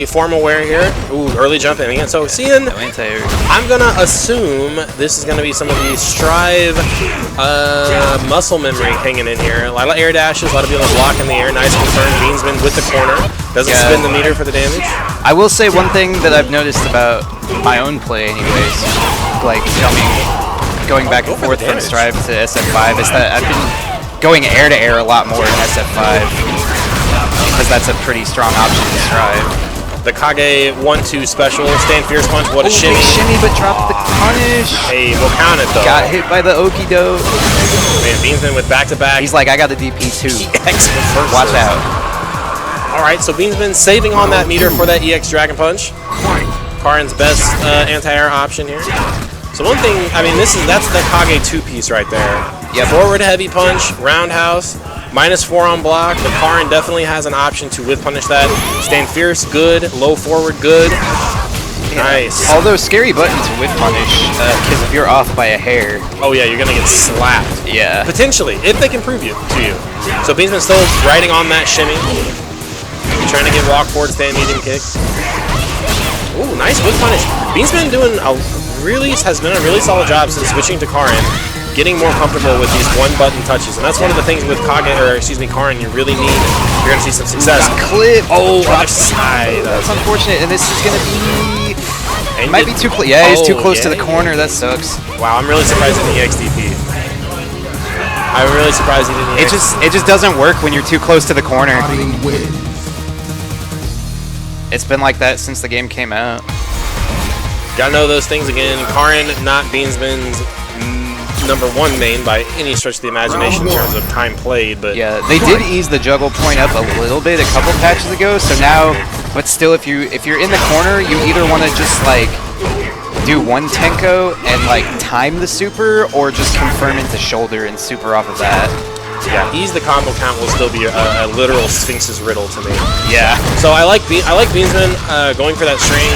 Form aware here. Ooh, early jump in again. So seeing, No anti-air. I'm gonna assume this is gonna be some of the Strive muscle memory hanging in here. A lot of air dashes, a lot of being able to block in the air. Nice confirm. Beansman with the corner. Doesn't spin the meter for the damage. I will say one thing that I've noticed about my own play anyways, like going back and forth from Strive to SF5, is that I've been going air to air a lot more in SF5 because that's a pretty strong option in Strive. The Kage 1-2 special, stand fierce punch, what a shimmy. Big shimmy, but dropped the punish. Hey, we'll count it though. Got hit by the okie doke. Man, Beansman with back-to-back. He's like, I got the DP too. EX reverses. Watch out. Alright, so Beansman saving on that meter for that EX Dragon Punch. Karin's best anti-air option here. So one thing, I mean, that's the Kage 2-piece right there. Yep. Forward heavy punch, roundhouse, -4 on block, but Karin definitely has an option to whip punish that. Stand fierce, good. Low forward, good. Yeah. Nice. Although scary button to whip punish, because if you're off by a hair. Oh yeah, you're gonna get slapped. Yeah. Potentially, if they can prove you to you. So Beansman's still riding on that shimmy. Trying to get walk forward, stand medium kick. Ooh, nice whip punish. Beansman has done a really solid job since switching to Karin. Getting more comfortable with these one-button touches, and that's one of the things with Karin, you really need. You're gonna see some success. Clip. Oh, offside. That's unfortunate, and this is gonna be. It might be too close. Yeah, he's too close to the corner. That sucks. Wow, I'm really surprised he didn't EXDP. I'm really surprised he didn't. It just doesn't work when you're too close to the corner. It's been like that since the game came out. Gotta know those things again. Karin, not Beansman's #1 main by any stretch of the imagination in terms of time played, but yeah, they did ease the juggle point up a little bit a couple patches ago. So now, but still, if you're in the corner, you either want to just like do one Tenko and like time the super, or just confirm into shoulder and super off of that. Yeah, ease the combo count will still be a literal Sphinx's riddle to me. Yeah. So I like Beansman going for that string,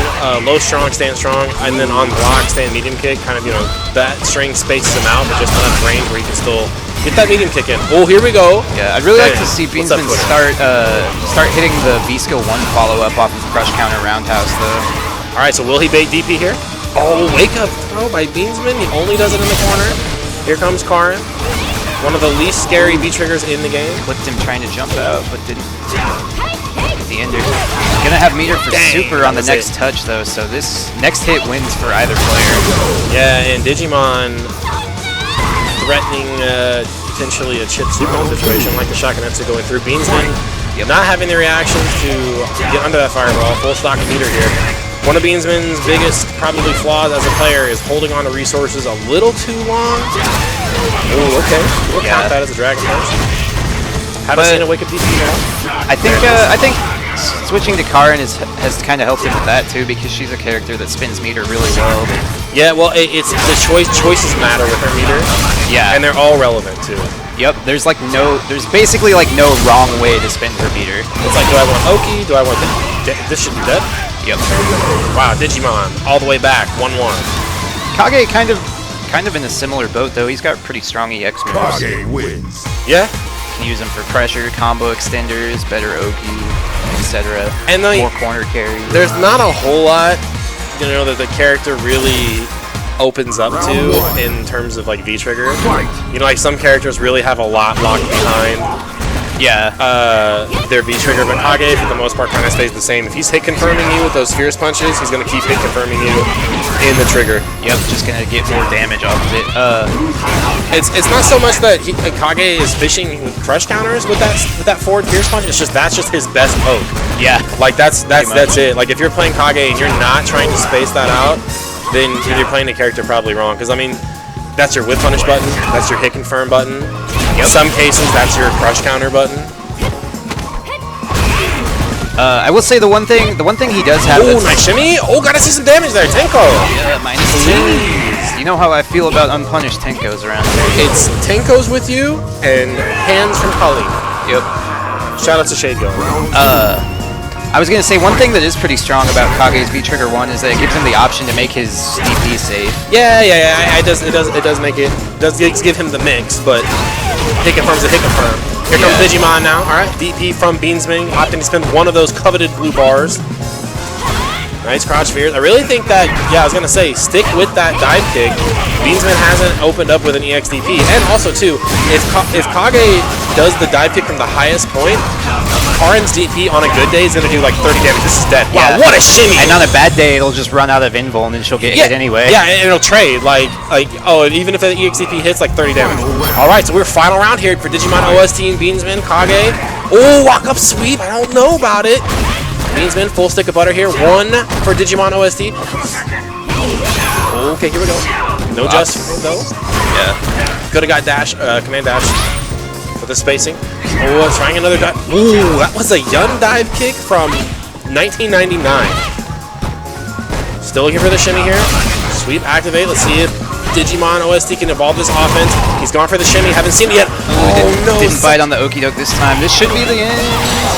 low strong, stand strong, and then on block, stand medium kick. Kind of, that string spaces him out, but just enough range where he can still get that medium kick in. Oh, here we go. Yeah, I'd really like to see Beansman start hitting the V-Skill 1 follow-up off of crush counter roundhouse, though. All right, so will he bait DP here? Oh, wake up throw by Beansman. He only does it in the corner. Here comes Karin. One of the least scary V-triggers in the game. Clipped him trying to jump out, but didn't get the ender. Gonna have meter for super on the next touch, though, so this next hit wins for either player. Yeah, and Digimon threatening potentially a chip super situation like the Shakunetsu going through. Beansman not having the reactions to get under that fireball. Full stock of meter here. One of Beansman's biggest, probably, flaws as a player is holding on to resources a little too long. Ooh, okay. We'll count that as a Dragon Punch. Haven't seen a wake up DP now. I think switching to Karin has kind of helped him with that too, because she's a character that spins meter really well. Yeah, well, it's the choices matter with her meter. Yeah, and they're all relevant too. Yep. There's basically like no wrong way to spin her meter. It's like, do I want Oki? Do I want this? Should be dead. Yep. Wow, Digimon all the way back, 1-1. Kage kind of in a similar boat though. He's got pretty strong EX moves. Kage wins. Yeah. Can use them for pressure, combo extenders, better Oki, etc. And more corner carry. There's not a whole lot, that the character really opens up to in terms of like V-trigger. Like some characters really have a lot locked behind. Yeah, their V-trigger, but Kage, for the most part, kind of stays the same. If he's hit confirming you with those fierce punches, he's going to keep hit confirming you in the trigger. Yep, just going to get more damage off of it. It's not so much that Kage is fishing with crush counters with that forward fierce punch. It's just that's just his best poke. Yeah, like that's it. Like if you're playing Kage and you're not trying to space that out, then you're playing the character probably wrong. Because I mean, that's your whip punish button. That's your hit confirm button. In some cases, that's your crush counter button. I will say the one thing he does have. Oh, nice shimmy! Oh, gotta see some damage there, Tenko. Yeah, -2. You know how I feel about unpunished Tenkos around here. It's Tenkos with you and hands from Colleen. Yep. Shout out to Shade Go. I was gonna say one thing that is pretty strong about Kage's V-Trigger 1 is that it gives him the option to make his DP safe. Yeah. It does give him the mix, but hit confirm's a hit confirm. Here comes Digimon now. All right, DP from Beansman, opting to spend one of those coveted blue bars. Nice crouch fears. I really think that, yeah, I was going to say, stick with that dive kick. Beansman hasn't opened up with an EXDP. And also, too, if Kage does the dive kick from the highest point, Karin's DP on a good day is going to do like 30 damage. This is dead. Wow, what a shimmy! And on a bad day, it'll just run out of invul and then she'll get hit anyway. Yeah, and it'll trade. Like oh, even if the EXDP hits, like 30 damage. All right, so we're final round here for Digimon OST and Beansman. Kage. Oh, walk up sweep. I don't know about it. Beansman, full stick of butter here. 1 for Digimon OST. Okay, here we go. No just though. Yeah. Could have got dash, command dash for the spacing. Oh, trying another dive. Ooh, that was a Yun dive kick from 1999. Still looking for the shimmy here. Sweep, activate. Let's see if Digimon OST can evolve this offense. He's gone for the shimmy. Haven't seen it yet. Oh, no. Didn't bite on the okie doke this time. This should be the end.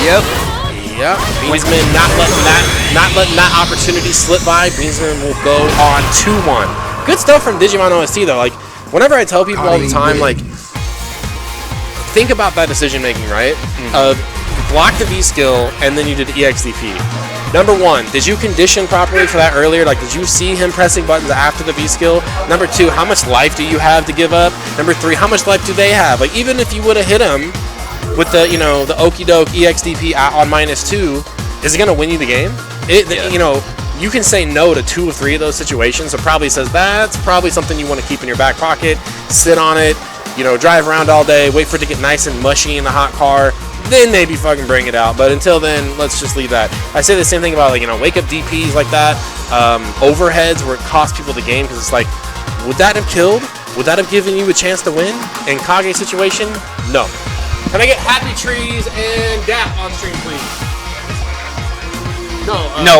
Yep. Yep. Beansman not letting that opportunity slip by. Beansman will go on 2-1. Good stuff from Digimon OST though. Like, whenever I tell people all the time, like, think about that decision making, right? Of block the V skill and then you did EXDP. Number 1, did you condition properly for that earlier? Like, did you see him pressing buttons after the V skill? Number 2, how much life do you have to give up? Number 3, how much life do they have? Like, even if you would have hit him with the, you know, the okie doke EXDP on -2, is it gonna win you the game? You know, you can say no to 2 or 3 of those situations. So probably says that's probably something you want to keep in your back pocket, sit on it, you know, drive around all day, wait for it to get nice and mushy in the hot car, then maybe fucking bring it out. But until then, let's just leave that. I say the same thing about, like, you know, wake up DPs like that, overheads where it costs people the game, because it's like, would that have killed? Would that have given you a chance to win? In Kage's situation, no. Can I get Happy Trees and Dap on stream, please? No,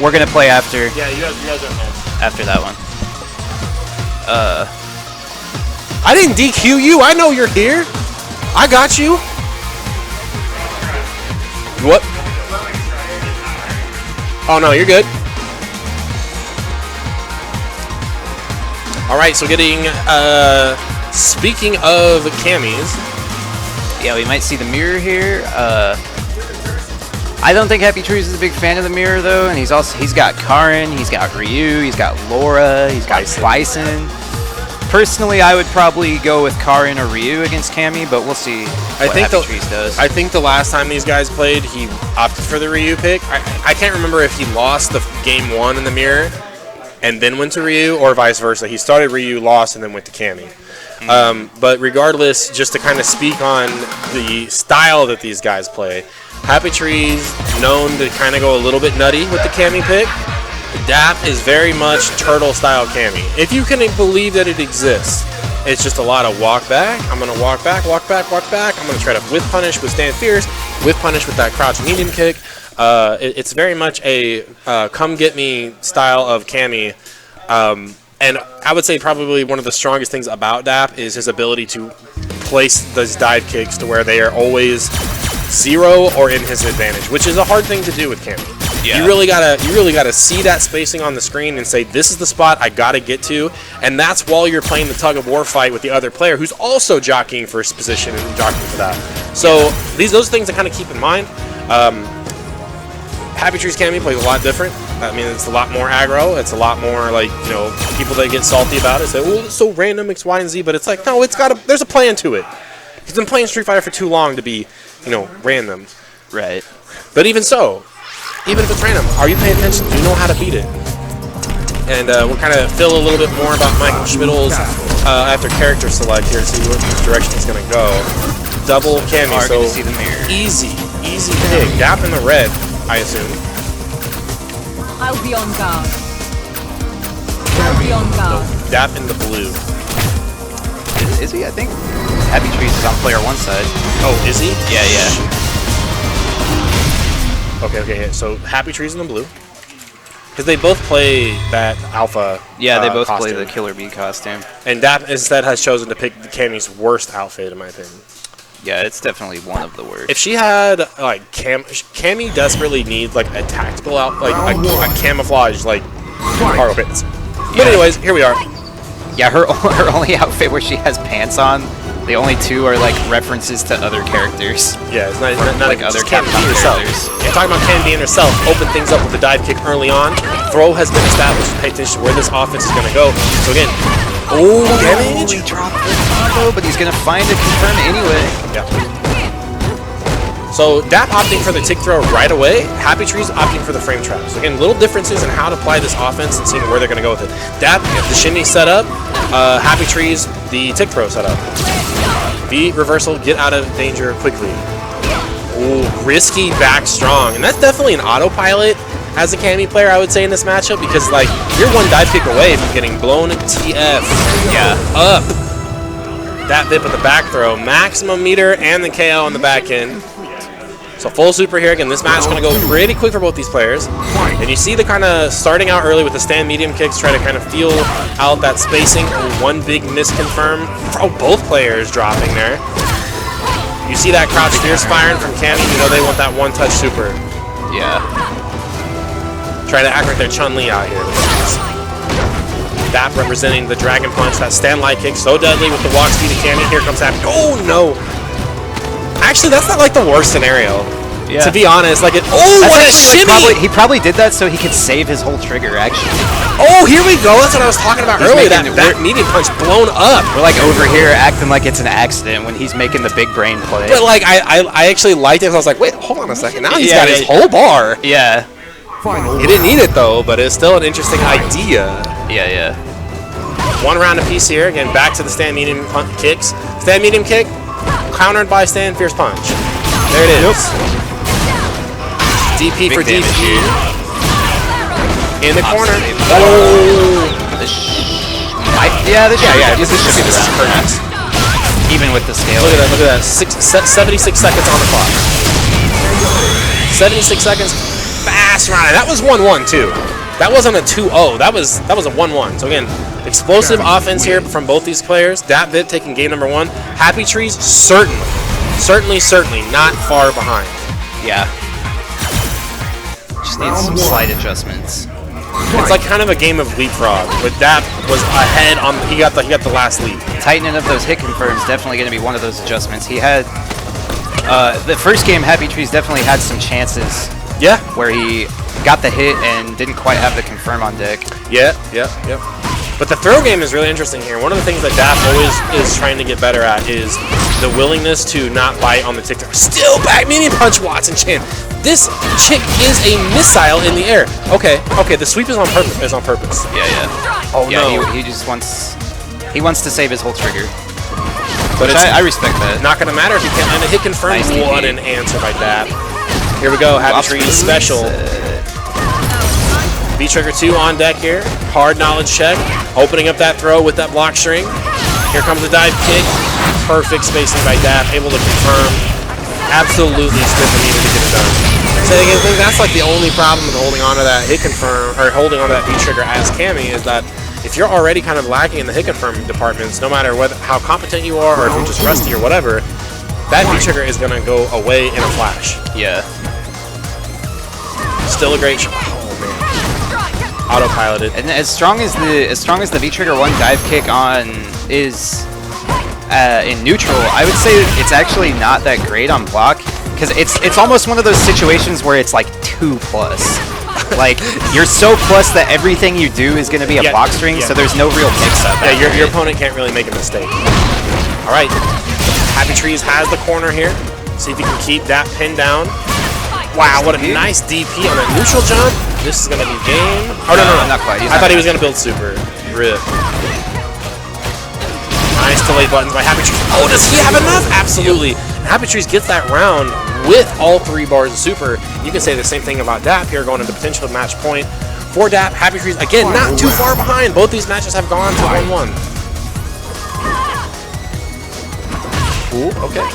we're gonna play after. Yeah, you guys are after that one. I didn't DQ you. I know you're here. I got you. What? Oh no, you're good. All right, so getting speaking of camis. Yeah, we might see the mirror here. I don't think Happy Trees is a big fan of the mirror though, and he's got Karin, he's got Ryu, he's got Laura, he's got Bison. Personally, I would probably go with Karin or Ryu against Cammy, but we'll see what Happy Trees does. I think the last time these guys played, he opted for the Ryu pick. I can't remember if he lost the game 1 in the mirror and then went to Ryu, or vice versa. He started Ryu, lost, and then went to Cammy. But regardless, just to kind of speak on the style that these guys play, Happy Trees known to kind of go a little bit nutty with the Cammy pick. Dap is very much turtle-style Cammy. If you can believe that it exists, it's just a lot of walk back. I'm going to walk back, walk back, walk back. I'm going to try to whip punish, withstand fierce, whip punish with that crouch medium kick. It's very much a come-get-me style of Cammy. And I would say probably one of the strongest things about Dap is his ability to place those dive kicks to where they are always 0 or in his advantage, which is a hard thing to do with Cammy. Yeah. You really gotta see that spacing on the screen and say, this is the spot I gotta get to, and that's while you're playing the tug of war fight with the other player who's also jockeying for his position and jockeying for that. So those things to kind of keep in mind. Happy Trees Cammy plays a lot different. I mean, it's a lot more aggro. It's a lot more like, you know, people that get salty about it say, well, it's so random, X, Y, and Z. But it's like, no, there's a plan to it. He's been playing Street Fighter for too long to be, you know, random. Right. But even so, even if it's random, are you paying attention? Do you know how to beat it? And we'll kind of feel a little bit more about Michael Schmidl's after character select here to see which direction he's going to go. Double Cammy, so easy pick. Dap in the red, I assume. I'll be on guard. I'll be on guard. So, Dap in the blue. Is he? I think Happy Trees is on player 1 side. Oh, is he? Yeah. Okay. So Happy Trees in the blue. Because they both play that alpha. Yeah, they both costume. play the Killer Bee costume. And Dap instead has chosen to pick Cammy's worst outfit, in my opinion. Yeah, it's definitely one of the worst. If she had like Cammy desperately needs like a tactical a camouflage like cargo pants. But anyways, here we are. Yeah, her only outfit where she has pants on The only two are like references to other characters. Yeah, it's not like other Candy Capcom herself. characters. You're talking about Candy and herself. Open things up with the dive kick early on. Throw has been established. Pay attention to where this offense is going to go. So again, damage. He dropped the combo, but he's gonna find a confirm anyway. Yeah. So Dap opting for the tick throw right away. Happy Trees opting for the frame trap. So again, little differences in how to apply this offense and seeing where they're going to go with it. Dap, the shimmy setup. Happy Trees, the tick throw setup. V reversal, get out of danger quickly. Ooh, risky back strong. And that's definitely an autopilot as a Cammy player, I would say, in this matchup, because like you're one dive kick away from getting blown TF. Yeah. Up. That VIP with the back throw. Maximum meter and the KO on the back end. So full super here. Again, this match is going to go pretty quick for both these players. And you see the kind of starting out early with the stand medium kicks, try to kind of feel out that spacing. One big misconfirm. Oh, both players dropping there. You see that crouch fierce firing from Cammy. You know they want that one-touch super. Yeah. Try to act like they're Chun-Li out here. Dap representing the Dragon Punch, that stand light kick, so deadly with the walk speed of Cammy. Here comes Happy. Oh no! Actually, that's not like the worst scenario. Yeah. To be honest, like it. Oh, what a shimmy! He probably did that so he could save his whole trigger. Actually. Oh, here we go. That's what I was talking about earlier. That medium punch blown up. We're like over here acting like it's an accident when he's making the big brain play. But like I actually liked it. I was like, wait, hold on a second. Now he's got his whole bar. Yeah. He didn't need it though, but it's still an interesting idea. Yeah, yeah. One round apiece here. Again, back to the stand medium kicks. Stand medium kick, countered by stand fierce punch. There it is. DP for DP. In the corner. Oh! This should be the round. Even with the scale. Look at that. 76 seconds on the clock. 76 seconds. Fast round. That was 1-1 too. That wasn't a 2-0. That was a 1-1. So again, explosive offense here from both these players. Dat Vip taking game number 1. Happy Trees certainly not far behind. Yeah. Just needs some slight adjustments. It's like kind of a game of leapfrog, but that was ahead on. He got the last lead. Tightening up those hit confirms definitely going to be one of those adjustments. He had the first game. Happy Trees definitely had some chances. Yeah, where he got the hit and didn't quite have the confirm on deck. Yeah. But the throw game is really interesting here. One of the things that Dap always is trying to get better at is the willingness to not bite on the tick. Still back medium punch Watson Chan. This chick is a missile in the air. Okay, the sweep is on purpose. Yeah. Oh yeah, no. He just wants to save his whole trigger. But I respect that. Not gonna matter if you can't. And a hit confirm. Nice what an answer by Dap. Here we go. Happy Trees special. V-Trigger 2 on deck here. Hard knowledge check. Opening up that throw with that block string. Here comes the dive kick. Perfect spacing by Dap. Able to confirm. Absolutely stiffly needed to get it done. So I think that's like the only problem with holding on to that hit confirm, or holding on to that V-Trigger as Cammy, is that if you're already kind of lacking in the hit confirm departments, no matter how competent you are or if you're just rusty or whatever, that V-Trigger is going to go away in a flash. Yeah. Still a great shot. Autopiloted. And as strong as the V-Trigger 1 dive kick on is in neutral, I would say it's actually not that great on block, because it's almost one of those situations where it's like 2+. Like you're so plus that everything you do is going to be a block string, so there's no real mix-up. Yeah, your opponent can't really make a mistake. All right, Happy Trees has the corner here. See if he can keep that pin down. Wow, what a nice DP on a neutral jump. This is going to be game. Oh, no. Not quite. I thought he was going to build super. Rip. Nice delay buttons by Happy Trees. Oh, does he have enough? Absolutely. And Happy Trees gets that round with all 3 bars of super. You can say the same thing about Dap here, going into potential match point. For Dap, Happy Trees, again, not too far behind. Both these matches have gone to 1-1. Ooh, okay.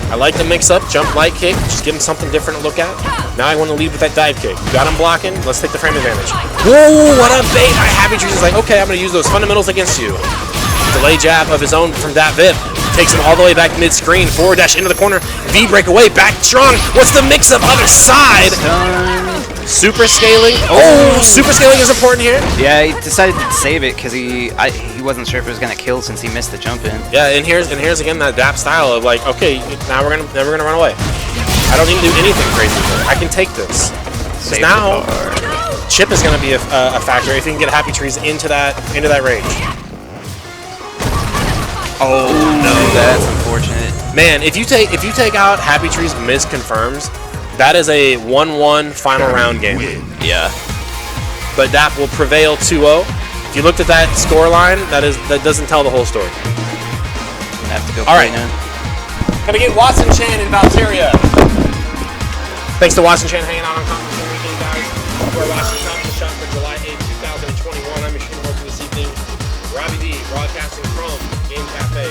I like the mix-up, jump light kick, just give him something different to look at. Now I want to lead with that dive kick. You got him blocking, let's take the frame advantage. Whoa, what a bait by Happy Trees. Is like, okay, I'm going to use those fundamentals against you. Delay jab of his own from Dat Vip. Takes him all the way back mid-screen, forward dash into the corner, V break away, back strong. What's the mix-up, other side? Super scaling. Oh, super scaling is important here. Yeah, he decided to save it because he wasn't sure if it was gonna kill since he missed the jump in. Yeah, and here's again that DAP style of like, okay, now we're gonna run away. I don't need to do anything crazy here. I can take this. Because now chip is gonna be a factor if you can get Happy Trees into that range. Oh no, that's unfortunate. Man, if you take out Happy Trees misconfirms, that is a 1-1 final round game. Yeah. But DAP will prevail 2-0. If you looked at that score line, that doesn't tell the whole story. I have to go. All right. Now. Gonna get Watson Chan in Valteria. Thanks to Watson Chan hanging out on Competition Weekend, guys. We're watching Top of the Shot for July 8, 2021. I'm your shooting host this evening, Robbie D, broadcasting from Game Cafe.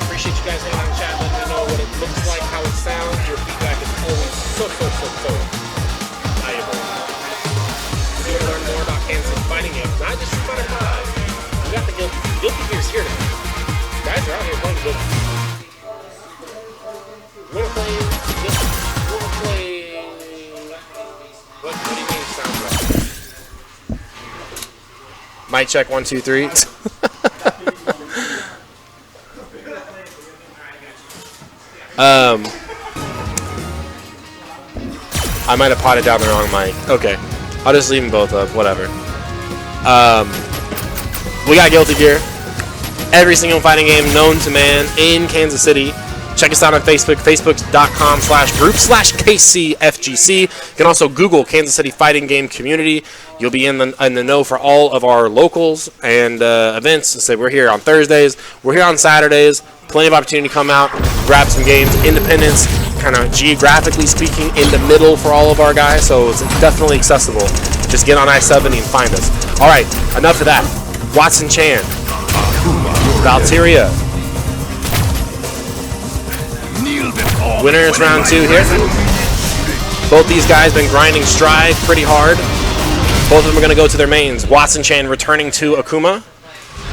Appreciate you guys hanging out in chat, letting me know what it looks like, how it sounds. Your feedback is always so valuable. If you want to learn more about Kansas City fighting games, not just Street Fighter 5, we got the Guilty Gears here tonight. Guys are out here playing Guilty Gears. You want to play this? You want to play? What do you mean sounds like? Mic check 1 2 3. I might have potted down the wrong mic. Okay, I'll just leave them both up. Whatever. We got Guilty Gear. Every single fighting game known to man in Kansas City. Check us out on Facebook, facebook.com/group/KCFGC. You can also Google Kansas City Fighting Game Community. You'll be in the know for all of our locals and events. So we're here on Thursdays. We're here on Saturdays. Plenty of opportunity to come out, grab some games. Independence, kind of geographically speaking, in the middle for all of our guys. So it's definitely accessible. Just get on I-70 and find us. All right, enough of that. Watson Chan, Valteria. Winners round 2 here. Both these guys been grinding Strive pretty hard. Both of them are going to go to their mains. Watson Chan returning to Akuma.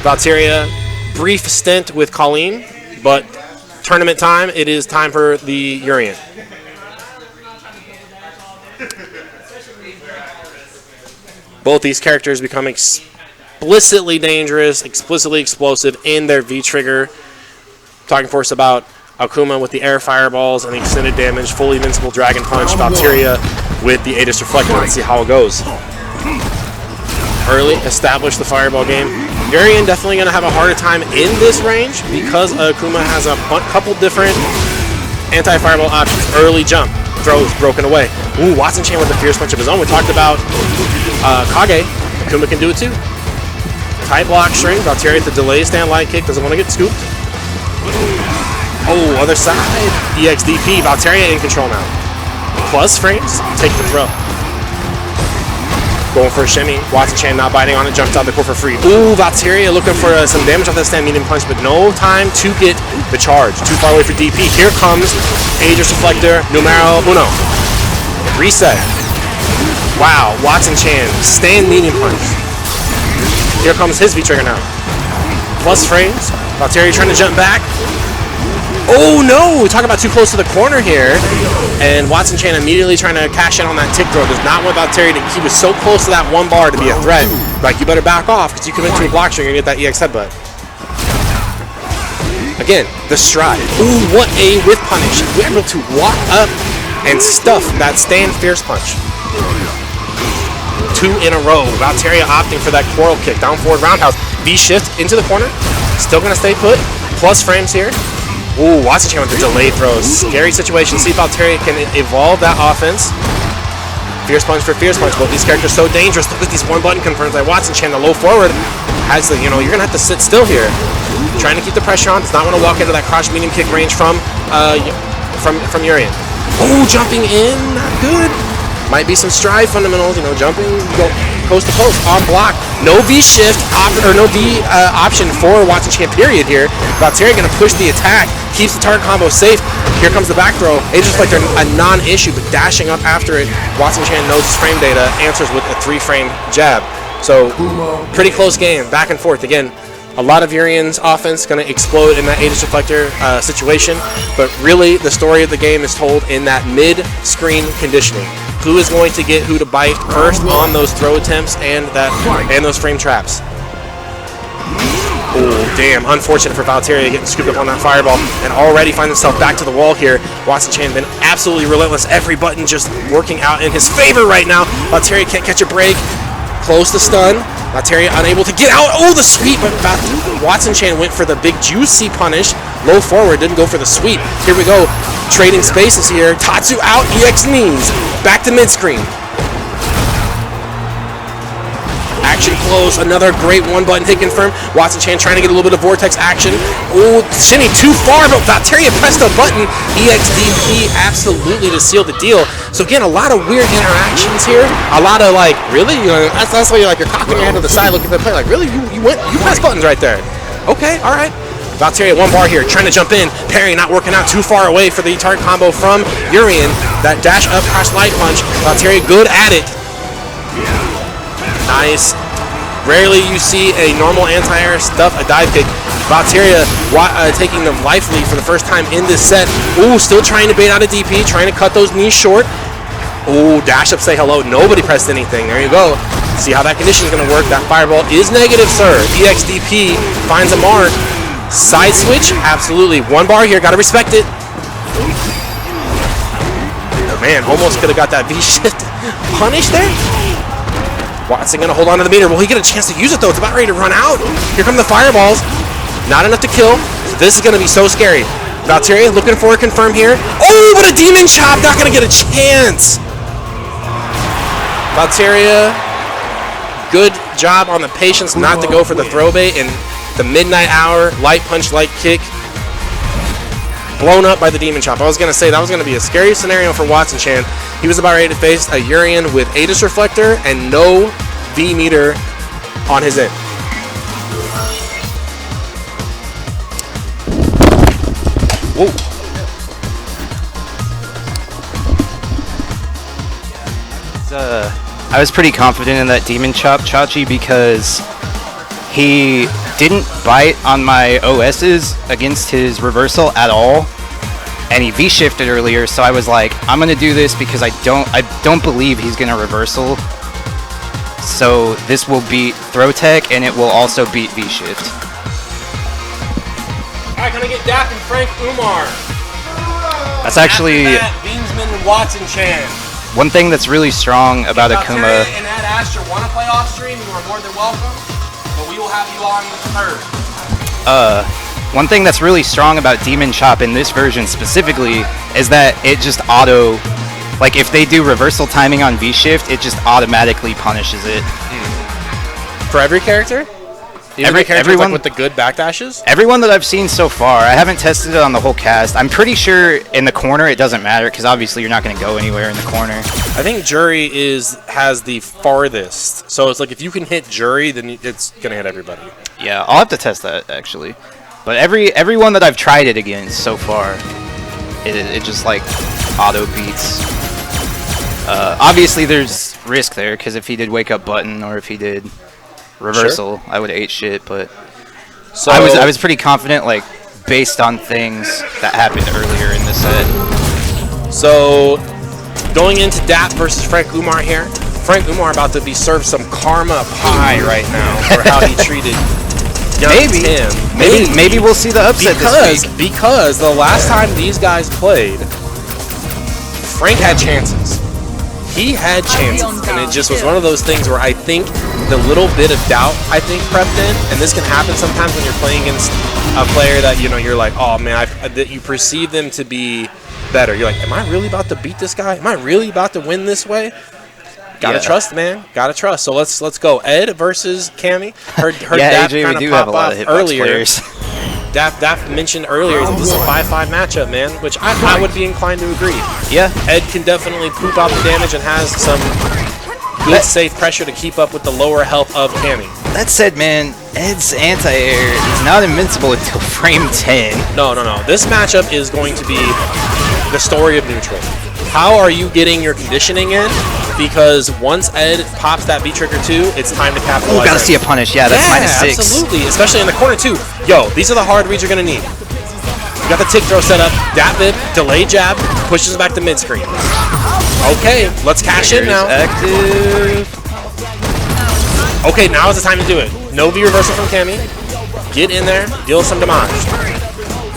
Valteria, brief stint with Colleen, but tournament time, it is time for the Urien. Both these characters become explicitly dangerous, explicitly explosive in their V-trigger. Talking for us about Akuma with the air fireballs and the extended damage, fully invincible dragon punch, Valteria with the Aegis Reflector. Let's see how it goes. Early, establish the fireball game. Urien definitely going to have a harder time in this range because Akuma has a couple different anti-fireball options. Early jump, throws broken away. Ooh, Watson Chan with a fierce punch of his own. We talked about Kage. Akuma can do it too. Tight block string, Valteria with the delay stand light kick, doesn't want to get scooped. Oh, other side. EXDP. Valteria in control now. Plus frames. Take the throw. Going for a shimmy. Watson Chan not biting on it. Jumps out the court for free. Ooh, Valteria looking for some damage off that stand medium punch, but no time to get the charge. Too far away for DP. Here comes Aegis Reflector. Numero uno. Reset. Wow. Watson Chan. Stand medium punch. Here comes his V-trigger now. Plus frames. Valteria trying to jump back. Oh no! Talk about too close to the corner here. And Watson Chan immediately trying to cash in on that tick throw. Does not want Valteria to. He was so close to that one bar to be a threat. Like, you better back off because you come into a block string and get that EX headbutt. Again, the stride. Ooh, what a whiff punish. We're able to walk up and stuff that stand fierce punch. 2 in a row. Valteria opting for that quarrel kick. Down forward roundhouse. V-shift into the corner. Still going to stay put. Plus frames here. Ooh, Watson Chan with the delayed throws. Scary situation. See if Valteria can evolve that offense. Fierce punch for fierce punch. Both these characters so dangerous. Look at these one button confirms like Watson Chan. The low forward has the, you're going to have to sit still here. Trying to keep the pressure on. Does not want to walk into that crouch medium kick range from Urien. Oh, jumping in. Not good. Might be some Strive fundamentals, jumping, go post to post, on block. No V-shift, no V option for Watson Chan, period here. Valteria going to push the attack, keeps the target combo safe. Here comes the back throw. Aegis Reflector, a non-issue, but dashing up after it. Watson Chan knows his frame data, answers with a 3-frame jab. So, pretty close game, back and forth. Again, a lot of Urien's offense going to explode in that Aegis Reflector situation, but really the story of the game is told in that mid-screen conditioning. who is going to get who to bite first on those throw attempts and those frame traps. Oh, damn. Unfortunate for Valteria getting scooped up on that fireball and already finds himself back to the wall here. Watson Chan been absolutely relentless. Every button just working out in his favor right now. Valteria can't catch a break. Close the stun. Valteria unable to get out. Oh, the sweep. But Watson Chan went for the big juicy punish. Low forward, didn't go for the sweep. Here we go. Trading spaces here. Tatsu out. EX knees. Back to mid-screen. Action close. Another great one-button hit confirm. Watson Chan trying to get a little bit of vortex action. Oh, Shinny too far, but Valteria pressed the button. EXDP absolutely to seal the deal. So again, a lot of weird interactions here. A lot of like, really? You know, that's why you're like you're cocking your head to the side looking at the play. Like, really? You pressed buttons right there. Okay, all right. Valteria one bar here, trying to jump in. Parry not working out, too far away for the target combo from Urian. That dash up crash light punch. Valteria good at it. Nice. Rarely you see a normal anti-air stuff, a dive kick. Valteria taking the life lead for the first time in this set. Ooh, still trying to bait out a DP, trying to cut those knees short. Ooh, dash up, say hello. Nobody pressed anything. There you go. See how that condition is going to work. That fireball is negative, sir. EXDP finds a mark. Side switch, absolutely. One bar here, got to respect it. Oh, man, almost could have got that V-shift punish there. Watson gonna hold on to the meter. Will he get a chance to use it though? It's about ready to run out. Here come the fireballs. Not enough to kill. This is gonna be so scary. Valteria looking for a confirm here. Oh, but a demon chop. Not gonna get a chance. Valteria, good job on the patience not to go for the throw bait in the midnight hour. Light punch, light kick. Blown up by the demon chop. I was gonna say that was gonna be a scary scenario for Watson Chan. He was about ready to face a Urian with Aegis Reflector and no V meter on his end. Whoa. I was pretty confident in that demon chop, Chachi, because he didn't bite on my OSs against his reversal at all, and he V-shifted earlier, so I was like, I'm gonna do this because I don't believe he's gonna reversal. So this will beat throw tech, and it will also beat V-shift. Alright, can I get Dap and Frank Umar? That's actually Beansman and Watson Chan. one thing that's really strong about Akuma. And Ed Asher want to play off stream, you are more than welcome, but we will have you on third. One thing that's really strong about Demon Chop in this version specifically is that it just auto, like if they do reversal timing on V-shift, it just automatically punishes it. For every character? Everyone like with the good backdashes? Everyone that I've seen so far. I haven't tested it on the whole cast. I'm pretty sure in the corner it doesn't matter because obviously you're not going to go anywhere in the corner. I think Jury has the farthest. So it's like if you can hit Jury, then it's going to hit everybody. Yeah, I'll have to test that actually. But everyone that I've tried it against so far, it just like auto beats. Obviously there's risk there because if he did wake up button or if he did reversal, sure, I would have ate shit, but so I was pretty confident, like based on things that happened earlier in the set. So going into Dap versus Frank Umar here. Frank Umar about to be served some karma pie right now for how he treated young Tim. Maybe we'll see the upset this week. Because the last time these guys played, Frank had chances. He had chances, and it just was one of those things where I think the little bit of doubt, I think, crept in, and this can happen sometimes when you're playing against a player that, you know, you're like, oh man, that you perceive them to be better. You're like, am I really about to beat this guy? Am I really about to win this way? Gotta trust, man. Gotta trust. So let's go. Ed versus Cammy. Heard yeah, Dap AJ, kind we of do have pop a lot off of hitbox earlier. players. Dap mentioned earlier that this is a 5-5 matchup, man, which I would be inclined to agree. Yeah. Ed can definitely poop out the damage and has some good safe pressure to keep up with the lower health of Cammy. That said, man, Ed's anti-air is not invincible until frame 10. No. This matchup is going to be the story of neutral. How are you getting your conditioning in? Because once Ed pops that B-Trigger 2, it's time to capitalize. Oh, gotta see a punish. Yeah, that's -6. Absolutely. Especially in the corner, too. Yo, these are the hard reads you're going to need. You got the tick throw set up. Dap bib, delay jab, pushes back to mid-screen. Okay, let's cash in now. Active. Okay, now is the time to do it. No V reversal from Cammy. Get in there, deal some damage.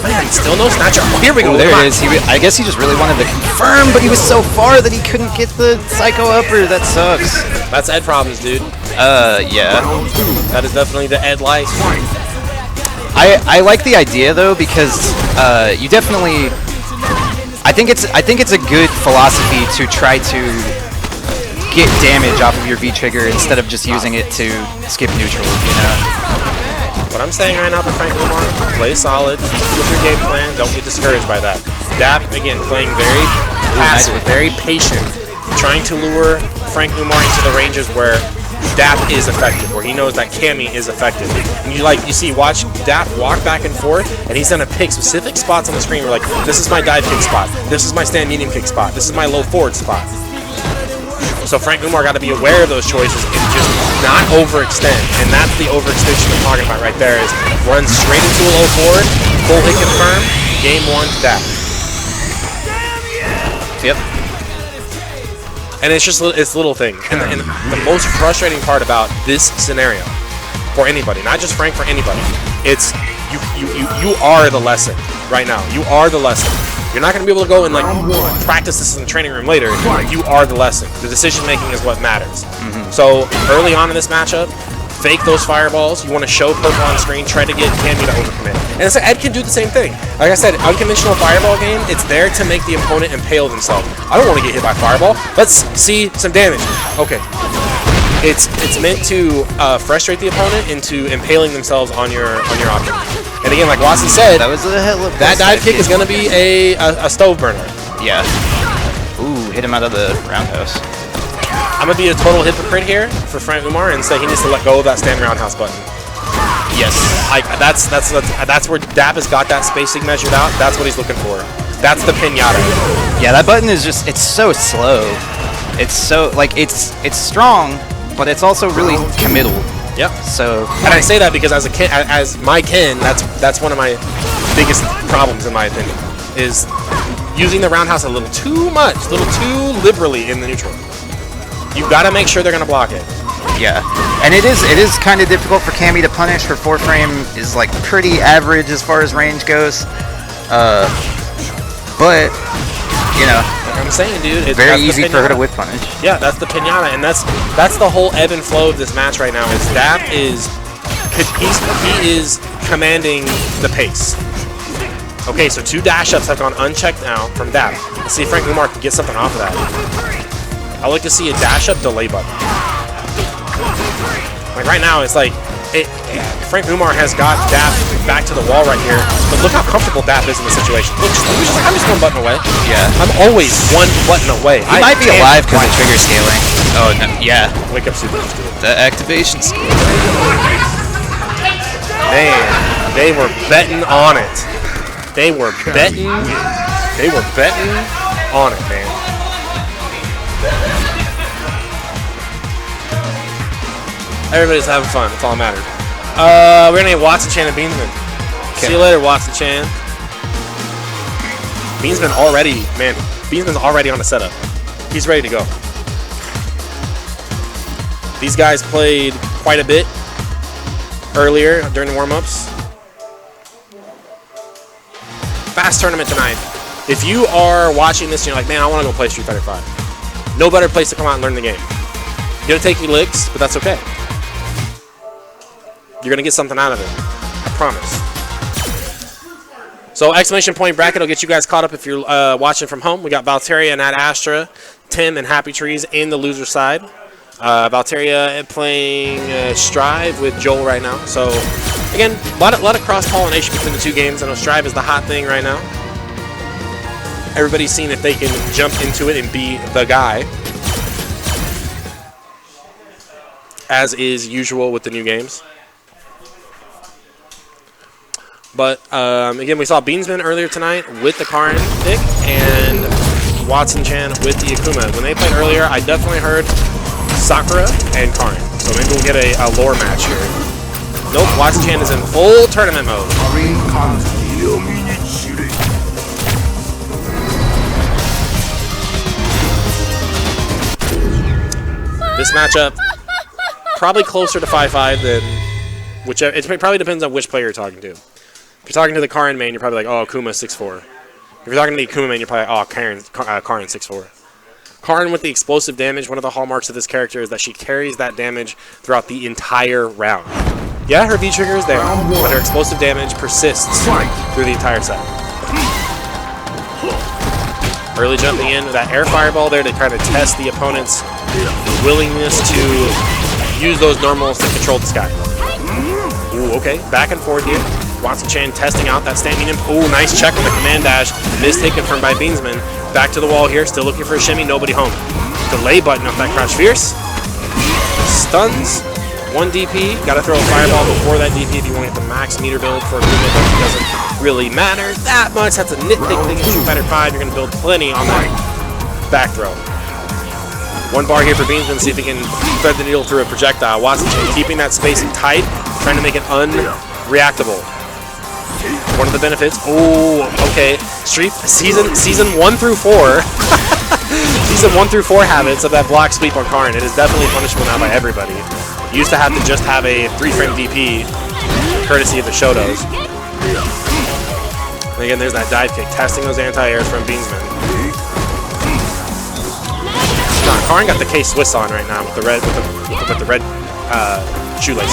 Man, still no snatcher. Oh, here we go. Oh, there it is. I guess he just really wanted to confirm, but he was so far that he couldn't get the Psycho Upper. That sucks. That's Ed problems, dude. Yeah. That is definitely the Ed life. I like the idea though because you definitely. I think it's a good philosophy to try to get damage off of your V trigger instead of just using it to skip neutral. You know. What I'm saying right now for Frank Umar, play solid with your game plan. Don't get discouraged by that. Dap, again, playing very passive, very patient, trying to lure Frank Umar into the ranges where Dap is effective, where he knows that Cammy is effective. And you see, watch Dap walk back and forth, and he's gonna pick specific spots on the screen where, like, this is my dive kick spot, this is my stand medium kick spot, this is my low forward spot. So Frank Umar got to be aware of those choices and just not overextend. And that's the overextension I'm talking about right there, is run straight into a low forward, full hit confirm, game 1 to Dap. Yep. And it's just it's little things. And the most frustrating part about this scenario for anybody, not just Frank, for anybody, it's you are the lesson right now. You are the lesson. You're not going to be able to go and like practice this in the training room later. You are the lesson. The decision making is what matters. So early on in this matchup, fake those fireballs. You want to show purple on screen. Try to get Cammy to overcommit. And so Ed can do the same thing. Like I said, unconventional fireball game. It's there to make the opponent impale themselves. I don't want to get hit by fireball. Let's see some damage. Okay. It's meant to frustrate the opponent into impaling themselves on your object. And again, like Watson said, that was a hell of that dive kick is going to be a stove burner. Yeah. Ooh, hit him out of the roundhouse. I'm going to be a total hypocrite here for Frank Umar and say he needs to let go of that stand roundhouse button. Yes. Like that's where Dap has got that spacing measured out. That's what he's looking for. That's the pinata. Yeah, that button is just, it's so slow. It's so, like, it's strong, but it's also really committal. Yep. So, and I say that because as my Ken, that's one of my biggest problems in my opinion, is using the roundhouse a little too much, a little too liberally in the neutral. You've got to make sure they're going to block it. Yeah, and it is kind of difficult for Cammy to punish. Her 4-frame is like pretty average as far as range goes, but you know, like I'm saying, dude, it's very easy for her to whip punish. Yeah, that's the pinata, and that's the whole ebb and flow of this match right now. Is Dap he is commanding the pace. Okay, so 2 dash ups have gone unchecked now from Dap. Let's see if Frank Umar can get something off of that. I like to see a dash up delay button. Like right now, it's like Frank Umar has got Dap back to the wall right here, but look how comfortable Dap is in the situation. Look, I'm just 1 button away. Yeah. I'm always 1 button away. He might be alive because of trigger scaling. Oh, no, yeah. Wake up super. Just do it. The activation skill. Man, they were betting on it. They were betting on it, man. Everybody's having fun. That's all that matters. We're going to get Watson, Chan, and Beansman. Okay. See you later, Watson, Chan. Beansman's already on the setup. He's ready to go. These guys played quite a bit earlier during the warm-ups. Fast tournament tonight. If you are watching this and you're like, man, I want to go play Street Fighter 5. No better place to come out and learn the game. You're going to take your licks, but that's okay. You're going to get something out of it. I promise. So exclamation point bracket will get you guys caught up if you're watching from home. We got Valteria and Ad Astra, Tim and Happy Trees in the loser side. Valteria playing Strive with Joel right now. So again, a lot of cross-pollination between the 2 games. I know Strive is the hot thing right now. Everybody's seeing if they can jump into it and be the guy, as is usual with the new games. But again, we saw Beansman earlier tonight with the Karin pick and Watson Chan with the Akuma. When they played earlier, I definitely heard Sakura and Karin. So maybe we'll get a lore match here. Nope, Watson Chan is in full tournament mode. This matchup, probably closer to 5-5 than whichever. It probably depends on which player you're talking to. If you're talking to the Karin main, you're probably like, oh, Akuma 6'4". If you're talking to the Akuma main, you're probably, oh, Karin 6'4". Karin with the explosive damage, one of the hallmarks of this character is that she carries that damage throughout the entire round. Yeah, her V-trigger is there, but her explosive damage persists through the entire set. Early jumping in, that air fireball there to kind of test the opponent's willingness to use those normals to control the sky. Ooh, okay, back and forth here. Watson Chan testing out that stand medium. Ooh, nice check on the command dash. Miss taken from by Beansman. Back to the wall here, still looking for a shimmy, nobody home. Delay button off that Crouch Fierce. Stuns. 1 DP. Gotta throw a fireball before that DP if you want to get the max meter build for a movement. It doesn't really matter that much. That's a nitpick thing in Street Fighter 5. You're gonna build plenty on that back throw. 1 bar here for Beansman, see if he can thread the needle through a projectile. Watson Chan keeping that spacing tight, trying to make it unreactable. One of the benefits. Oh, okay. Street season 1 through 4. Season 1 through 4 habits of that block sweep on Karin. It is definitely punishable now by everybody. You used to have to just have a 3-frame DP, courtesy of the Shotos. And again, there's that dive kick, testing those anti-airs from Beansman. Karin got the K-Swiss on right now with the red shoelaces.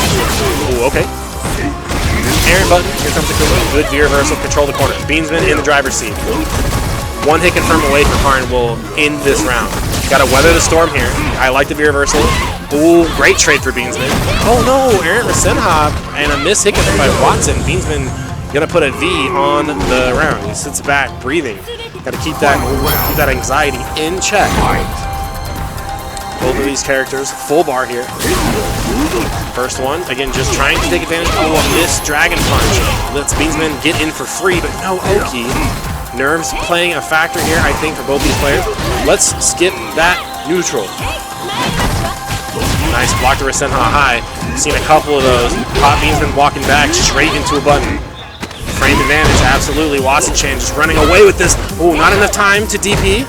Ooh, okay. Aaron button, here comes the Akuma. Good V reversal, control the corner. Beansman in the driver's seat. 1 hit confirm away from Karin will end this round. Gotta weather the storm here. I like the V reversal. Ooh, great trade for Beansman. Oh no, Aaron Rasenha and a miss hit confirm by Watson. Beansman gonna put a V on the round. He sits back, breathing. Gotta keep that anxiety in check. Both of these characters, full bar here. First one, again, just trying to take advantage. Oh, a missed Dragon Punch. Lets Beansman get in for free, but no Oki. Nerves playing a factor here, I think, for both these players. Let's skip that neutral. Nice block to Rasenha high. Seen a couple of those. Caught Beansman walking back straight into a button. Frame advantage, absolutely. Watson Chan just running away with this. Oh, not enough time to DP.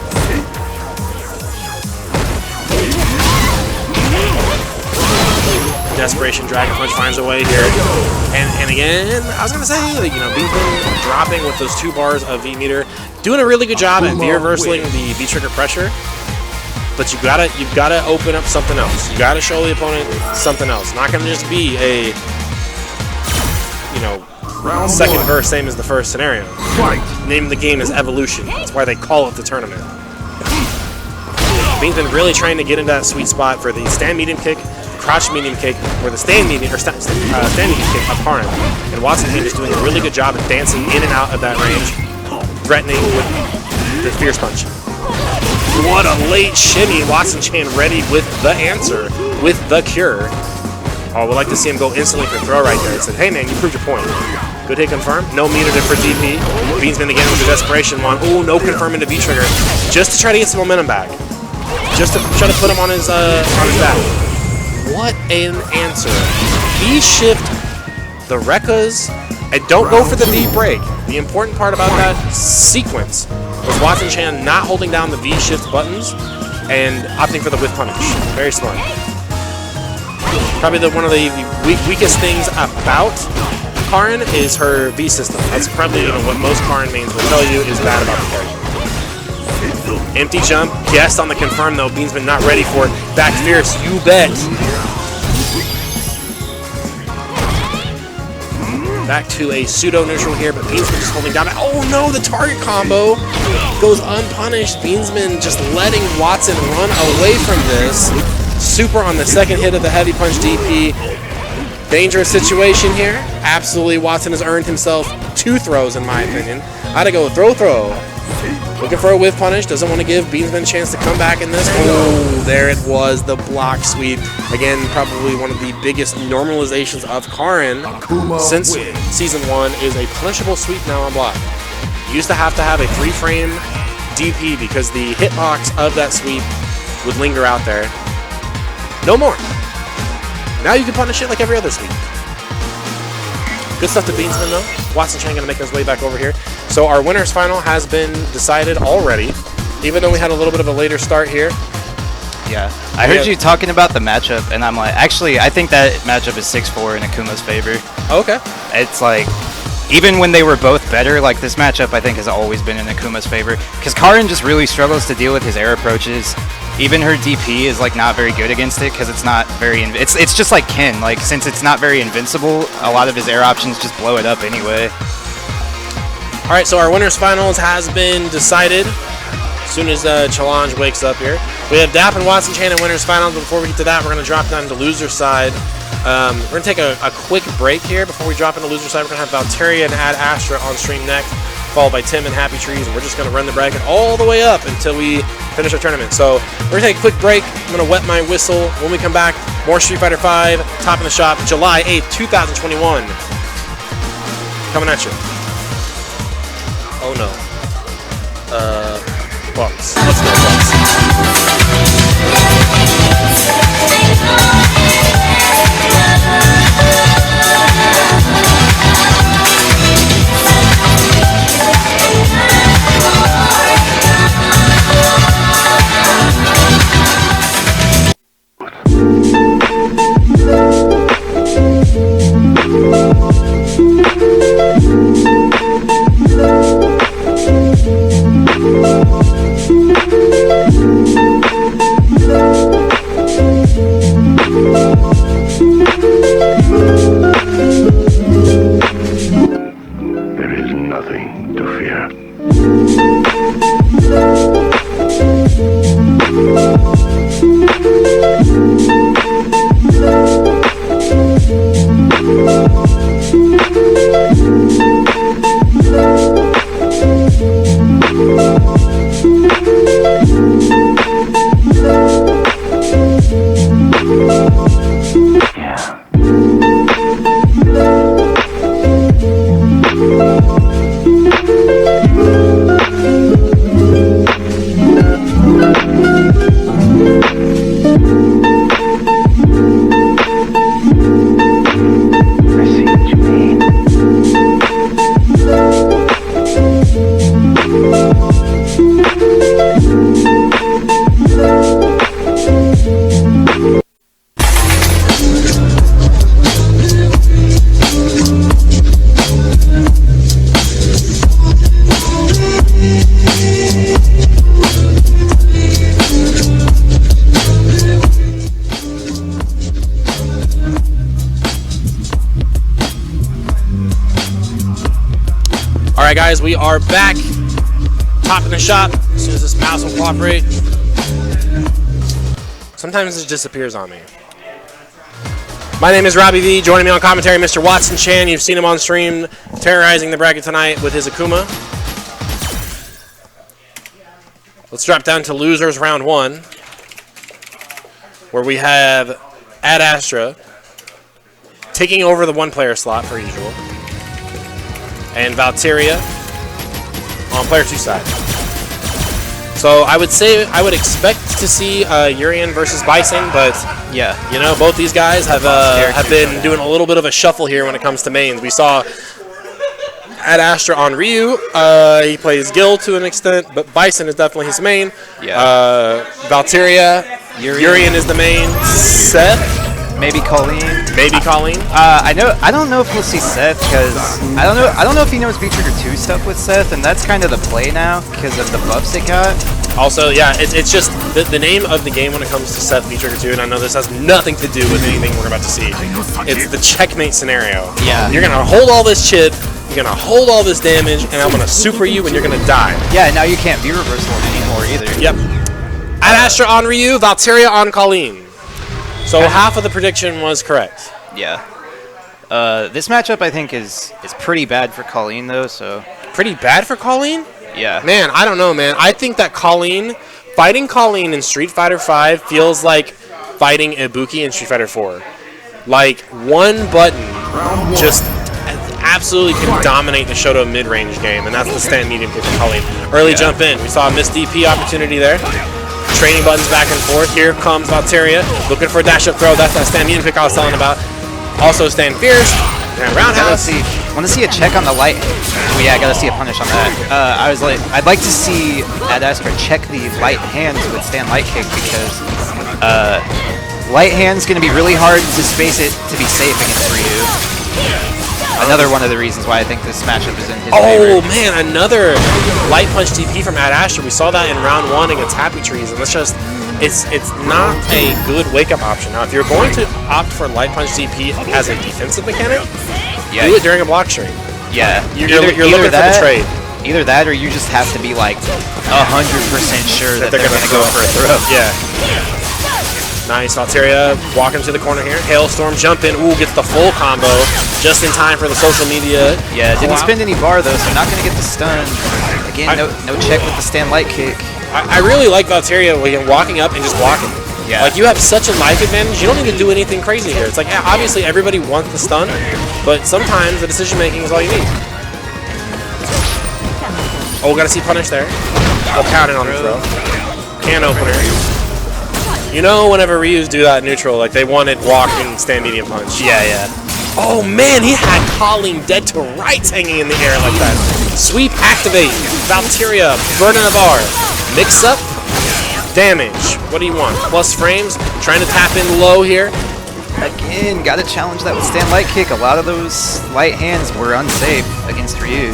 Desperation Dragon Punch finds a way here. And again, I was going to say, you know, Beansman dropping with those 2 bars of V-meter. Doing a really good job at V-reversing the V-trigger pressure. But you've gotta open up something else. You gotta show the opponent something else. Not gonna just be a, you know, second verse, same as the first scenario. Name of the game is Evolution. That's why they call it the tournament. Beansman really trying to get into that sweet spot for the stand medium kick, crouch medium kick, or the stand medium kick of Karin. And Watson Chan is doing a really good job of dancing in and out of that range, threatening with the Fierce Punch. What a late shimmy. Watson Chan ready with the answer, with the cure. Oh, we'd like to see him go instantly for throw right there. It said, hey man, you proved your point. Good hit confirm. No meter for DP. Beansman again with the desperation one. Oh, no confirm into V-trigger. Just to try to get some momentum back. Just to try to put him on his back. What an answer. V-shift the Rekkas and don't go for the V-break. The important part about that sequence was Watson Chan not holding down the V-shift buttons and opting for the whiff punish. Very smart. Probably one of the weakest things about Karin is her V system. That's probably what most Karin mains will tell you is bad about the character. Empty jump, guessed on the confirm though. Beansman not ready for it. Back fierce, you bet. Back to a pseudo neutral here, but Beansman just holding down. Oh no, the target combo goes unpunished. Beansman just letting Watson run away from this. Super on the second hit of the heavy punch DP. Dangerous situation here. Absolutely, Watson has earned himself 2 throws in my opinion. I'd go throw. Looking for a whiff punish. Doesn't want to give Beansman a chance to come back in this. Oh, there it was, the block sweep. Again, probably one of the biggest normalizations of Karin since Season 1 is a punishable sweep now on block. You used to have a 3-frame DP because the hitbox of that sweep would linger out there. No more. Now you can punish it like every other sweep. Good stuff to Beansman though. Watson Chan gonna make his way back over here. So our winners final has been decided already. Even though we had a little bit of a later start here, Yeah, I heard you talking about the matchup, and I'm like, actually, I think that matchup is 6-4 in Akuma's favor. Okay. It's like, even when they were both better, like this matchup, I think has always been in Akuma's favor. Because Karin just really struggles to deal with his air approaches. Even her DP is like not very good against it because it's not very. It's just like Ken. Like since it's not very invincible, a lot of his air options just blow it up anyway. All right, so our winners finals has been decided. As soon as Challenge wakes up here, we have Dap and Watson Chan in winners finals. But before we get to that, we're going to drop down to loser side. We're going to take a quick break here before we drop into loser side. We're going to have Valteria and Ad Astra on stream next, followed by Tim and Happy Trees, and we're just going to run the bracket all the way up until we finish our tournament. So we're going to take a quick break. I'm going to wet my whistle. When we come back, more Street Fighter V, Top in the Shop, July 8th, 2021. Coming at you. Oh no. Bucks. Let's go, There is nothing to fear. Alright guys, we are back. Top in the shop. As soon as this mouse will cooperate. Sometimes it disappears on me. My name is Robbie V. Joining me on commentary, Mr. Watson Chan. You've seen him on stream terrorizing the bracket tonight with his Akuma. Let's drop down to losers round 1, where we have Ad Astra taking over the one-player slot per usual, and Valteria on player 2 side. So I would say I would expect to see Urian versus Bison, but Yeah. you know, both these guys have been doing a little bit of a shuffle here when it comes to mains. We saw Ad Astra on Ryu. He plays Gil to an extent, but Bison is definitely his main. Yeah. Valteria, Urian is the main. Seth, Maybe Colleen. maybe Colleen. I don't know if we'll see Seth because I don't know if he knows V-Trigger 2 stuff with Seth, and that's kind of the play now because of the buffs it got. Also, yeah, it's just the name of the game when it comes to Seth V-Trigger 2, and I know this has nothing to do with anything we're about to see. It's the checkmate scenario. Yeah. You're gonna hold all this chip, you're gonna hold all this damage, and I'm gonna super you, and you're gonna die. Yeah, now you can't be reversal anymore either. Yep. Ad Astra on Ryu, Valteria on Colleen. So half of the prediction was correct. Yeah. This matchup I think is pretty bad for Colleen though. So Pretty bad for Colleen? yeah. Man, I don't know, man. I think that fighting Colleen in Street Fighter V feels like fighting Ibuki in Street Fighter 4. Like, one button just absolutely can dominate the Shoto mid-range game, and that's the stand medium kick for Colleen. Early jump in. We saw a missed DP opportunity there. Training buttons back and forth. Here comes Valteria, looking for a dash-up throw. That's that stand medium pick I was telling about. Also stand fierce, and roundhouse. want to see a check on the light. Oh yeah, I gotta see a punish on that. I was like, I'd like to see Ad Astra check the light hand to withstand light kick because light hand's gonna be really hard to space it to be safe against Ryu. Another one of the reasons why I think this matchup is in his favor. Oh man, another light punch DP from Ad Astra. We saw that in round 1 against Happy Trees, and let's just. It's not a good wake-up option. Now, if you're going to opt for light punch DP as a defensive mechanic, do it during a block trade. Yeah, You're looking for the trade. Either that, or you just have to be like 100% sure that they're going to go for a throw. Yeah. Nice, Valteria walking to the corner here. Hailstorm, jump in. Ooh, gets the full combo just in time for the social media. Yeah, didn't spend any bar though, so not going to get the stun. Again, no check with the stand light kick. I really like Valteria walking up and just walking. Yeah. Like, you have such a life advantage, you don't need to do anything crazy here. It's like, yeah, obviously everybody wants the stun, but sometimes the decision-making is all you need. Oh, gotta see punish there. Oh, count it on the throw. Can opener. You know whenever Ryus do that neutral, like, they wanted walk and stand medium punch. Yeah, yeah. Oh, man, he had Colleen dead to rights hanging in the air like that. Sweep, activate. Valteria, burning a bar. Mix up, damage. What do you want? Plus frames, trying to tap in low here. Again, gotta challenge that with stand light kick. A lot of those light hands were unsafe against Ryu.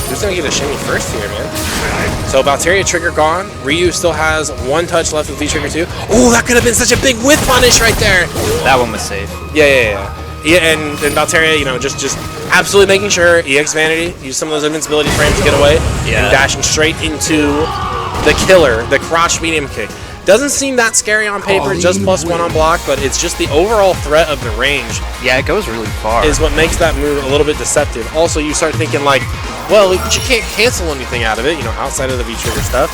Who's gonna get a shimmy first here, man? So Valteria trigger gone. Ryu still has 1 touch left with V-Trigger 2. Oh, that could have been such a big whiff punish right there. That one was safe. Yeah, and Valteria, you know, just absolutely making sure EX Vanity, use some of those invincibility frames to get away. Yeah. And dashing straight into the killer, the crotch medium kick. Doesn't seem that scary on paper, just +1 on block, but it's just the overall threat of the range Yeah, it goes really far. is what makes that move a little bit deceptive. Also, you start thinking like, well, you can't cancel anything out of it, you know, outside of the V-Trigger stuff,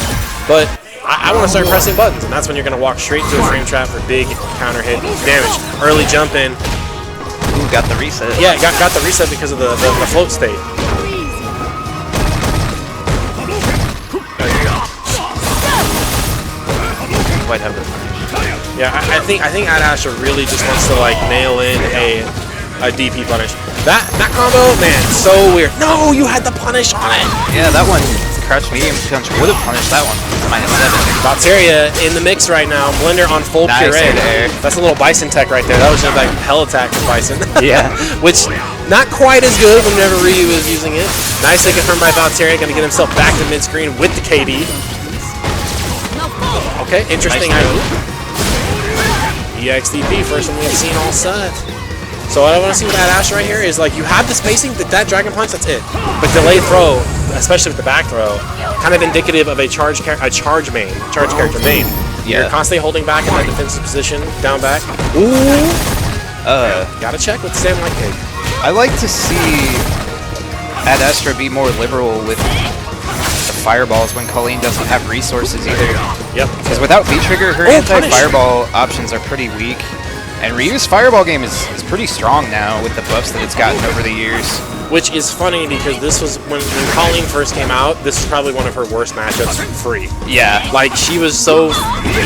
but I want to start pressing buttons, and that's when you're going to walk straight to a frame trap for big counter hit damage. Early jump in. Ooh, got the reset. Yeah, got the reset because of the float state. Might have the punish. Yeah, I think Ad Astra really just wants to like nail in a DP punish. That combo, man, so weird. No, you had the punish on it. Yeah, that one, crouch medium punch would have punished that one. -7. Valteria in the mix right now. Blender on full Nice puree. there. That's a little Bison tech right there. That was just like hell attack for Bison. Yeah. Which, not quite as good whenever Ryu is using it. Nicely confirmed by Valteria. Going to get himself back to mid-screen with the KD. Okay, interesting idea. EXDP, first one we've seen all set. So what I want to see with that Astra right here is like you have the spacing, that Dragon Punch, that's it. But delayed throw, especially with the back throw, kind of indicative of a charge character main. Yeah. You're constantly holding back in that defensive position, down back. Ooh. Gotta check with Sam Light Cake. I like to see Ad Astra be more liberal with the fireballs when Colleen doesn't have resources either. Yep. Because without V-Trigger, her anti-fireball options are pretty weak. And Ryu's fireball game is pretty strong now with the buffs that it's gotten over the years. Which is funny because this was, when Colleen first came out, this is probably one of her worst matchups free. Yeah. Like, she was so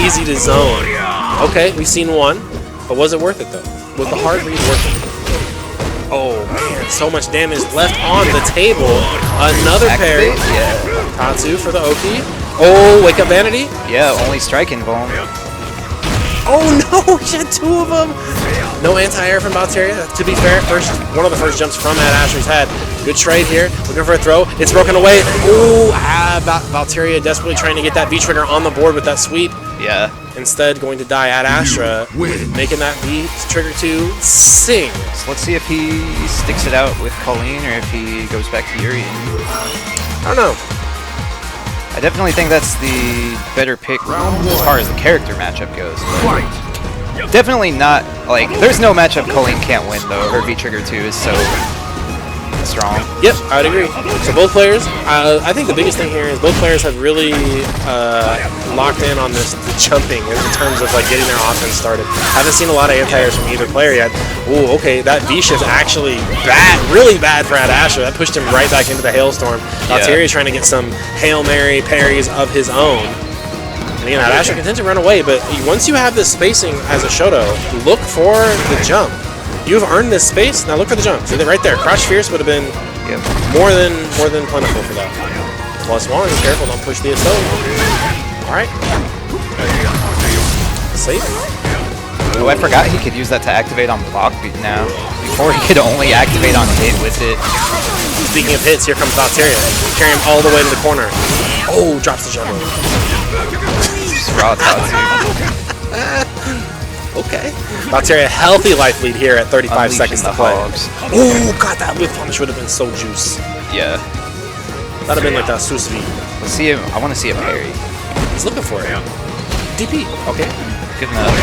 easy to zone. Okay, we've seen one, but was it worth it though? Was the hard read worth it? Oh man, so much damage left on the table. Another parry. Yeah. Tatsu for the Oki. Oh, wake up Vanity. Yeah, only strike invuln. Oh no, he had 2 of them. No anti-air from Valteria. To be fair, one of the first jumps from Ad Astra's head. Good trade here. Looking for a throw. It's broken away. Ooh, Valteria desperately trying to get that V-Trigger on the board with that sweep. Yeah. Instead, going to die Ad Astra, making that V-Trigger 2 sing. So let's see if he sticks it out with Colleen or if he goes back to Yuri. I don't know. I definitely think that's the better pick as far as the character matchup goes. But definitely not, like, there's no matchup Colleen can't win, though. Her V-Trigger 2 is so strong. Yep, I would agree. So both players, I think the biggest thing here is both players have really locked in on this jumping in terms of like getting their offense started. Haven't seen a lot of anti-airs from either player yet. Ooh, okay, that V-shift actually bad, really bad for Ad Astra. That pushed him right back into the Hailstorm. Valteria's trying to get some Hail Mary parries of his own. And again, Ad Astra can tend to run away, but once you have this spacing as a Shoto, look for the jump. You've earned this space. Now look for the jump. See that right there. Crush Fierce would have been Yep. more than plentiful for that. +1. Careful, don't push the SO. All right. Safe. Oh, I forgot he could use that to activate on block now. Before he could only activate on hit with it. Speaking of hits, here comes Valteria. Carry him all the way to the corner. Oh, drops the jump. Just raw Tatsu. Okay. Valteria, healthy life lead here at 35 seconds to play. Oh, God, that whip punish would have been so juice. Yeah. That'd have been like that sous vide. Let's see him. I want to see a parry. He's looking for it. DP. Okay. Good enough.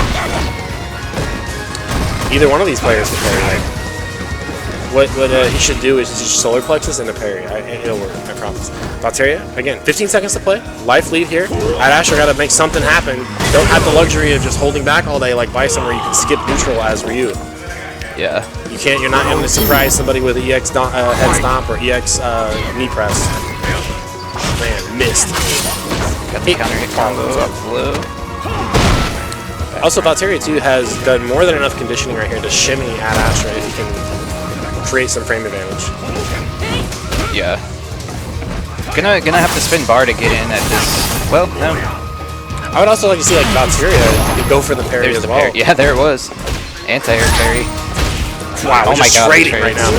Either one of these players can parry. What he should do is just solar plexus and a parry. It'll work, I promise. Valteria, again, 15 seconds to play. Life lead here. At Asher got to make something happen. Don't have the luxury of just holding back all day like Bison, where you can skip neutral as Ryu. Yeah. You can't. You're not going to surprise somebody with an EX head stomp or EX knee press. Man, missed. Got the counter hit combo up low. Also, Valteria too has done more than enough conditioning right here to shimmy at Astra if he can create some frame advantage. Yeah. Gonna have to spin bar to get in at this. Well, no. I would also like to see like Valteria go for the parry There's as the well. parry. Yeah, there it was. Anti-air parry. Wow, Oh my god. trading right now.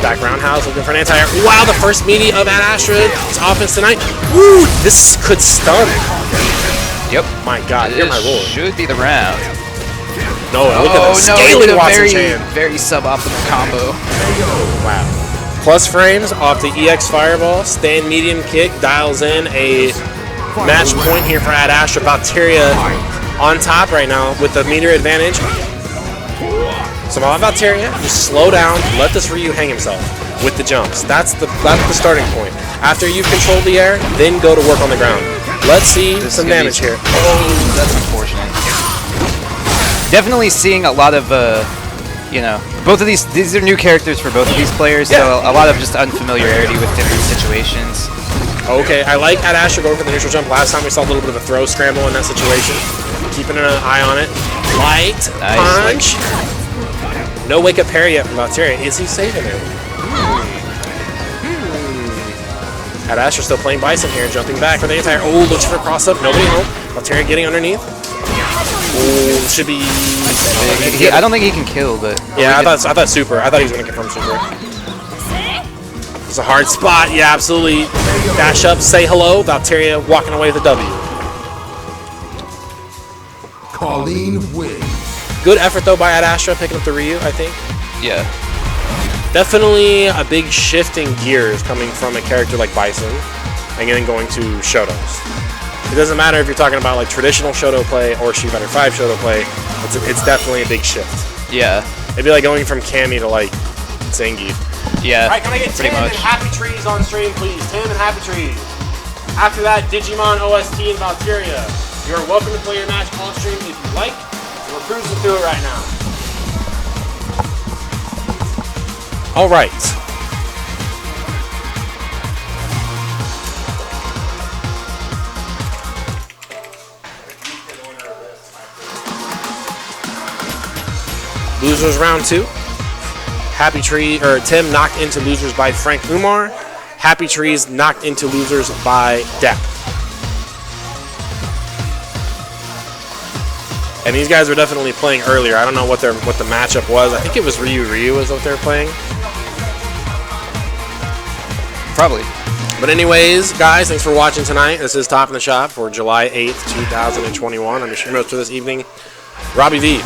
Back roundhouse looking for an anti-air. Wow, the first meaty of Ad Astra. His offense tonight. Woo! This could stun. Yep. My god, hear my roar. Should be the round. No, look at the Oh no, scaling a Watson very, Chan. very suboptimal combo. Wow. Plus frames off the EX Fireball. Stand medium kick dials in a match point here for Ad Astra. Valteria on top right now with the meter advantage. So while Valteria, just slow down, let this Ryu hang himself with the jumps. That's the starting point. After you've controlled the air, then go to work on the ground. Let's see some damage here. Oh, that's unfortunate. Definitely seeing a lot of, you know, both of these are new characters for both of these players, so a lot of just unfamiliarity with different situations. Okay, I like Ad Astra going for the neutral jump. Last time we saw a little bit of a throw scramble in that situation. Keeping an eye on it. Light punch. No wake up parry yet from Valteria. Is he saving it? Ad Astra still playing Bison here, jumping back for the entire. Oh, looks for a cross up. Nobody home. Valteria getting underneath. Oh, should be. I don't think he can kill, but Yeah, I thought super. I thought he was going to confirm super. It's a hard spot. Yeah, absolutely. Dash up, say hello. Valteria walking away with a W. Colleen wins. Good effort though by Ad Astra picking up the Ryu, I think. yeah. Definitely a big shift in gears coming from a character like Bison and then going to Shotos. It doesn't matter if you're talking about like traditional Shoto play or Street Fighter 5 Shoto play. It's definitely a big shift. Yeah. It'd be like going from Cammy to like Zangief. Yeah. All right, can I get pretty 10 much. and Happy Trees on stream, please? 10 and Happy Trees. After that, Digimon OST and Valteria. You're welcome to play your match on stream if you like. We're cruising through it right now. All right. Losers round 2. Happy Tree or Tim knocked into losers by Frank Umar. Happy Trees knocked into losers by Depp. And these guys were definitely playing earlier. I don't know what the matchup was. I think it was Ryu was what they were playing. Probably. But anyways, guys, thanks for watching tonight. This is Top in the Shop for July 8th, 2021. I'm your stream host for this evening, Robbie V.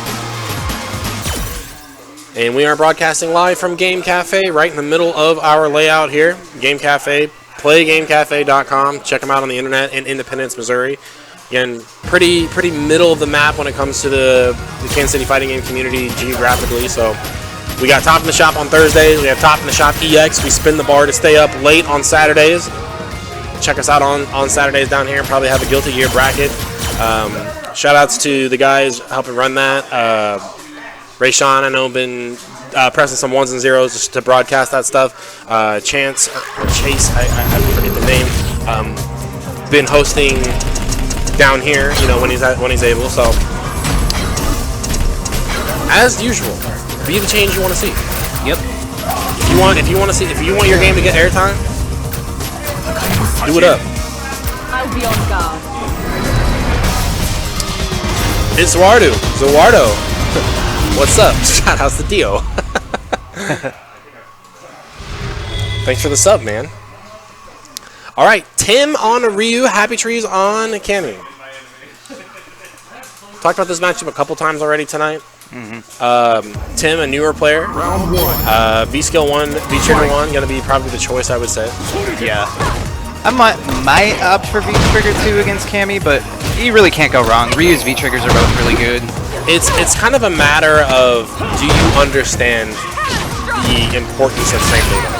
And we are broadcasting live from Game Cafe right in the middle of our layout here. Game Cafe, playgamecafe.com. Check them out on the internet in Independence, Missouri. Again, pretty middle of the map when it comes to the Kansas City fighting game community geographically. So we got Top in the Shop on Thursdays. We have Top in the Shop EX. We spin the bar to stay up late on Saturdays. Check us out on Saturdays down here. Probably have a Guilty Gear bracket. Shout outs to the guys helping run that. Ray Sean, I know, been pressing some ones and zeros just to broadcast that stuff. Chase, I forget the name. Been hosting down here, you know, when he's able. So, as usual, be the change you want to see. Yep. If you want your game to get airtime, do it up. I'll be on guard. It's Zuardo. What's up? How's the deal? Thanks for the sub, man. All right, Tim on Ryu, Happy Trees on Cammy. Talked about this matchup a couple times already tonight. Tim, a newer player. Round 1. V-Skill 1, V-Trigger 1, gonna be probably the choice, I would say. Yeah. I might opt for V-Trigger 2 against Cammy, but you really can't go wrong. Ryu's V-Triggers are both really good. It's kind of a matter of, do you understand the importance of frame data?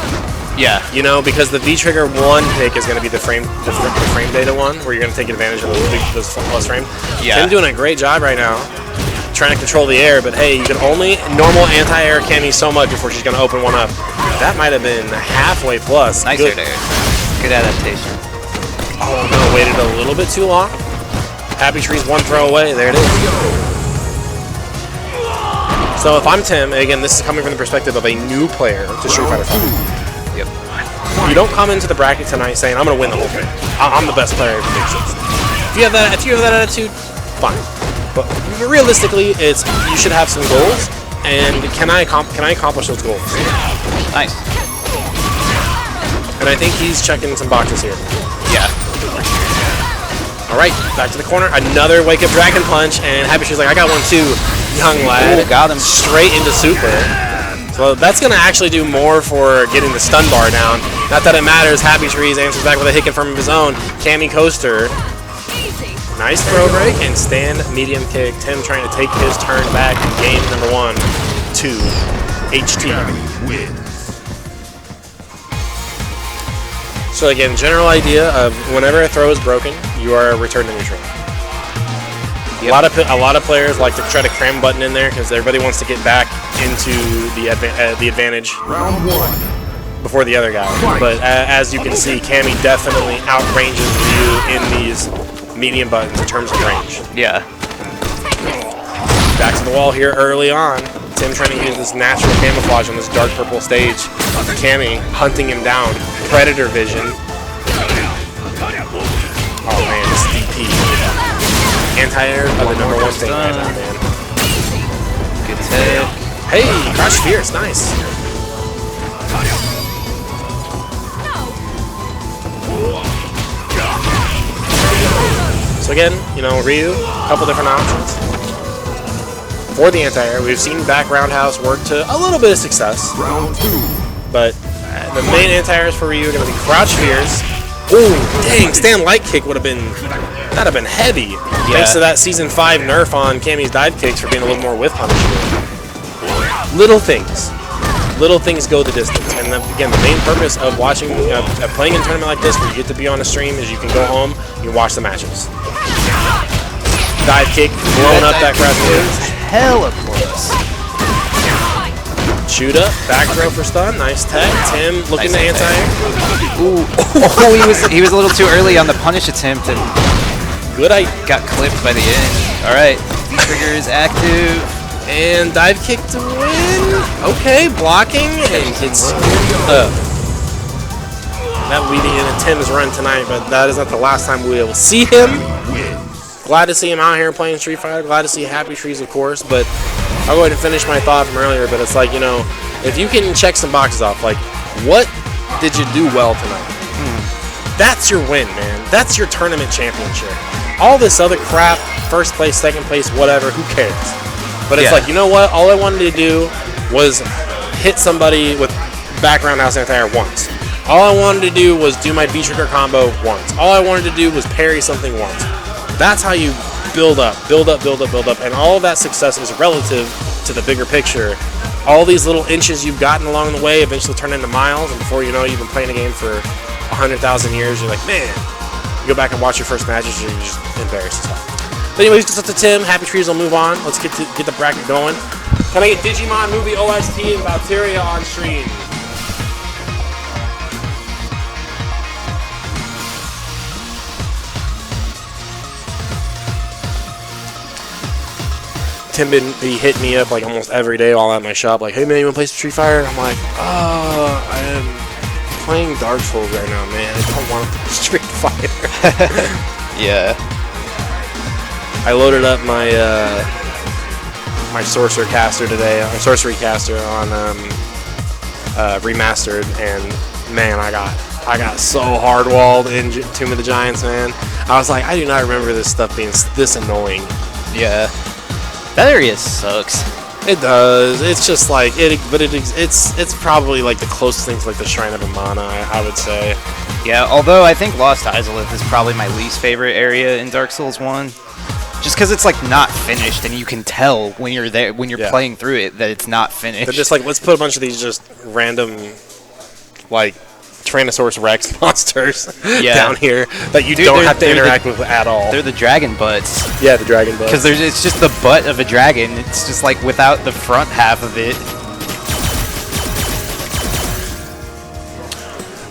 Yeah. You know, because the V-Trigger 1 pick is going to be the frame data one, where you're going to take advantage of those plus frame. Yeah. Tim doing a great job right now, trying to control the air, but hey, you can only normal anti-air Cammy so much before she's going to open one up. That might have been halfway plus. Nice Good. air. Good adaptation. Oh no, waited a little bit too long. Happy Trees one throw away. There it is. So if I'm Tim, and again, this is coming from the perspective of a new player to Street Fighter V. Yep. You don't come into the bracket tonight saying, I'm going to win the whole thing. I'm the best player that exists. If you have that attitude, fine. But realistically, you should have some goals, and can I accomplish those goals? Nice. And I think he's checking some boxes here. Yeah. All right, back to the corner. Another wake up dragon punch, and Happy Tree's like, I got one too, young lad. Ooh, got him. Straight into super. So that's going to actually do more for getting the stun bar down. Not that it matters. Happy Trees answers back with a hit confirm of his own. Cammy coaster. Nice throw break and stand medium kick. Tim trying to take his turn back in game number 1 to HT. So again, general idea of whenever a throw is broken, you are returned to neutral. Yep. A lot of players like to try to cram button in there because everybody wants to get back into the advantage Round 1. before the other guy. But as you can see, Cammy definitely outranges Ryu in these medium buttons in terms of range. Yeah. Back to the wall here early on. Tim trying to use this natural camouflage on this dark purple stage. Cammy hunting him down. Predator vision. Oh man, this DP. Anti-air are the number 1 thing right now, man. Good tech. Hey, Crush Fierce, nice. So again, you know, Ryu, a couple different options. For the anti-air, we've seen back roundhouse work to a little bit of success. Round 2. But the main anti-airs for Ryu are going to be Crouch Fierce. Ooh, dang, stand light kick would have been, that'd have been heavy. Yeah. Thanks to that Season 5 nerf on Cammy's dive kicks for being a little more whiff punishable. Little things go the distance. And again, the main purpose of watching, playing in a tournament like this where you get to be on a stream is you can go home, you can watch the matches. Dive kick, blowing up that crowd. Hella close. Shoot up, back throw for stun, nice tech. Tim looking Nice to anti-air. Ooh. Oh, he was a little too early on the punish attempt and Good idea. got clipped by the end. All right, V-Trigger is active. And dive kick to win. Okay, blocking and gets up. That leading into Tim's run tonight, but that is not the last time we will see him. Glad to see him out here playing Street Fighter. Glad to see Happy Trees, of course. But I'll go ahead and finish my thought from earlier. But it's like, you know, if you can check some boxes off, like, what did you do well tonight? That's your win, man. That's your tournament championship. All this other crap, first place, second place, whatever, who cares? But it's like, you know what? All I wanted to do was hit somebody with background house anti-air once. All I wanted to do was do my V-Trigger combo once. All I wanted to do was parry something once. That's how you build up. And all of that success is relative to the bigger picture. All these little inches you've gotten along the way eventually turn into miles, and before you know, you've been playing a game for 100,000 years. You're like, man. You go back and watch your first matches, you're just embarrassed as hell. But anyways, just up to Tim. Happy Trees will move on. Let's get the bracket going. Can I get Digimon Movie OST and Valkyria on stream? him be hitting me up like almost every day while at my shop, like, hey man, you wanna play some Street Fighter? I'm like, I am playing Dark Souls right now, man. I don't want to play Street Fighter. Yeah. I loaded up my my Sorcerer Caster today, Sorcery Caster on remastered, and man, I got so hard walled in Tomb of the Giants, man. I was like, I do not remember this stuff being this annoying. Yeah. That area sucks. It does. It's just like it's probably like the closest thing to like the Shrine of Amana, I would say. Yeah, although I think Lost Izalith is probably my least favorite area in Dark Souls 1. Just because it's like not finished, and you can tell when you're there, when you're playing through it, that it's not finished. They're just like, let's put a bunch of these just random, like, Tyrannosaurus Rex monsters down here that you don't have to interact with at all. They're the dragon butts. Yeah, the dragon butts. Because it's just the butt of a dragon. It's just like without the front half of it.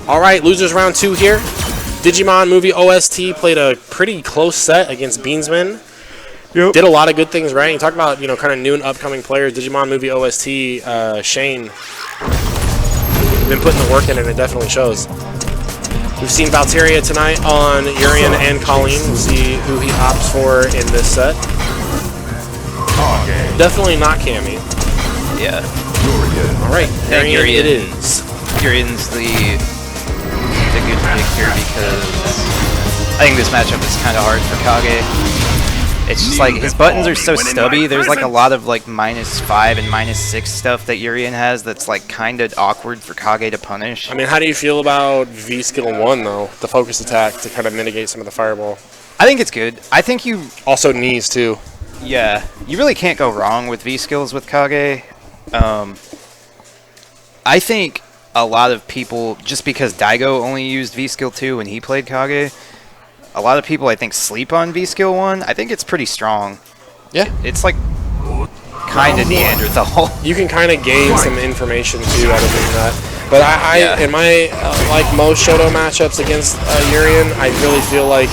All right, losers round 2 here. Digimon movie OST played a pretty close set against Beansman. Yep. Did a lot of good things right. You talk about, kind of new and upcoming players. Digimon movie OST, Shane, been putting the work in, and it definitely shows. We've seen Valteria tonight on Urian and Colleen. We'll see who he opts for in this set. Definitely not Cammy. Yeah. All right, Urian it is. Urian's the good pick here because I think this matchup is kind of hard for Kage. It's just like his buttons are so stubby. There's like a lot of like -5 and -6 stuff that Urian has that's like kind of awkward for Kage to punish. I mean, how do you feel about V skill 1 though, the focus attack to kind of mitigate some of the fireball? I think it's good. I think you also knees too. Yeah, you really can't go wrong with V skills with Kage. I think a lot of people, just because Daigo only used V skill 2 when he played Kage, a lot of people I think sleep on V skill 1. I think it's pretty strong. Yeah, it's like kind of Neanderthal. You can kind of gain some information too out of doing that. But in my like most Shoto matchups against Urian, I really feel like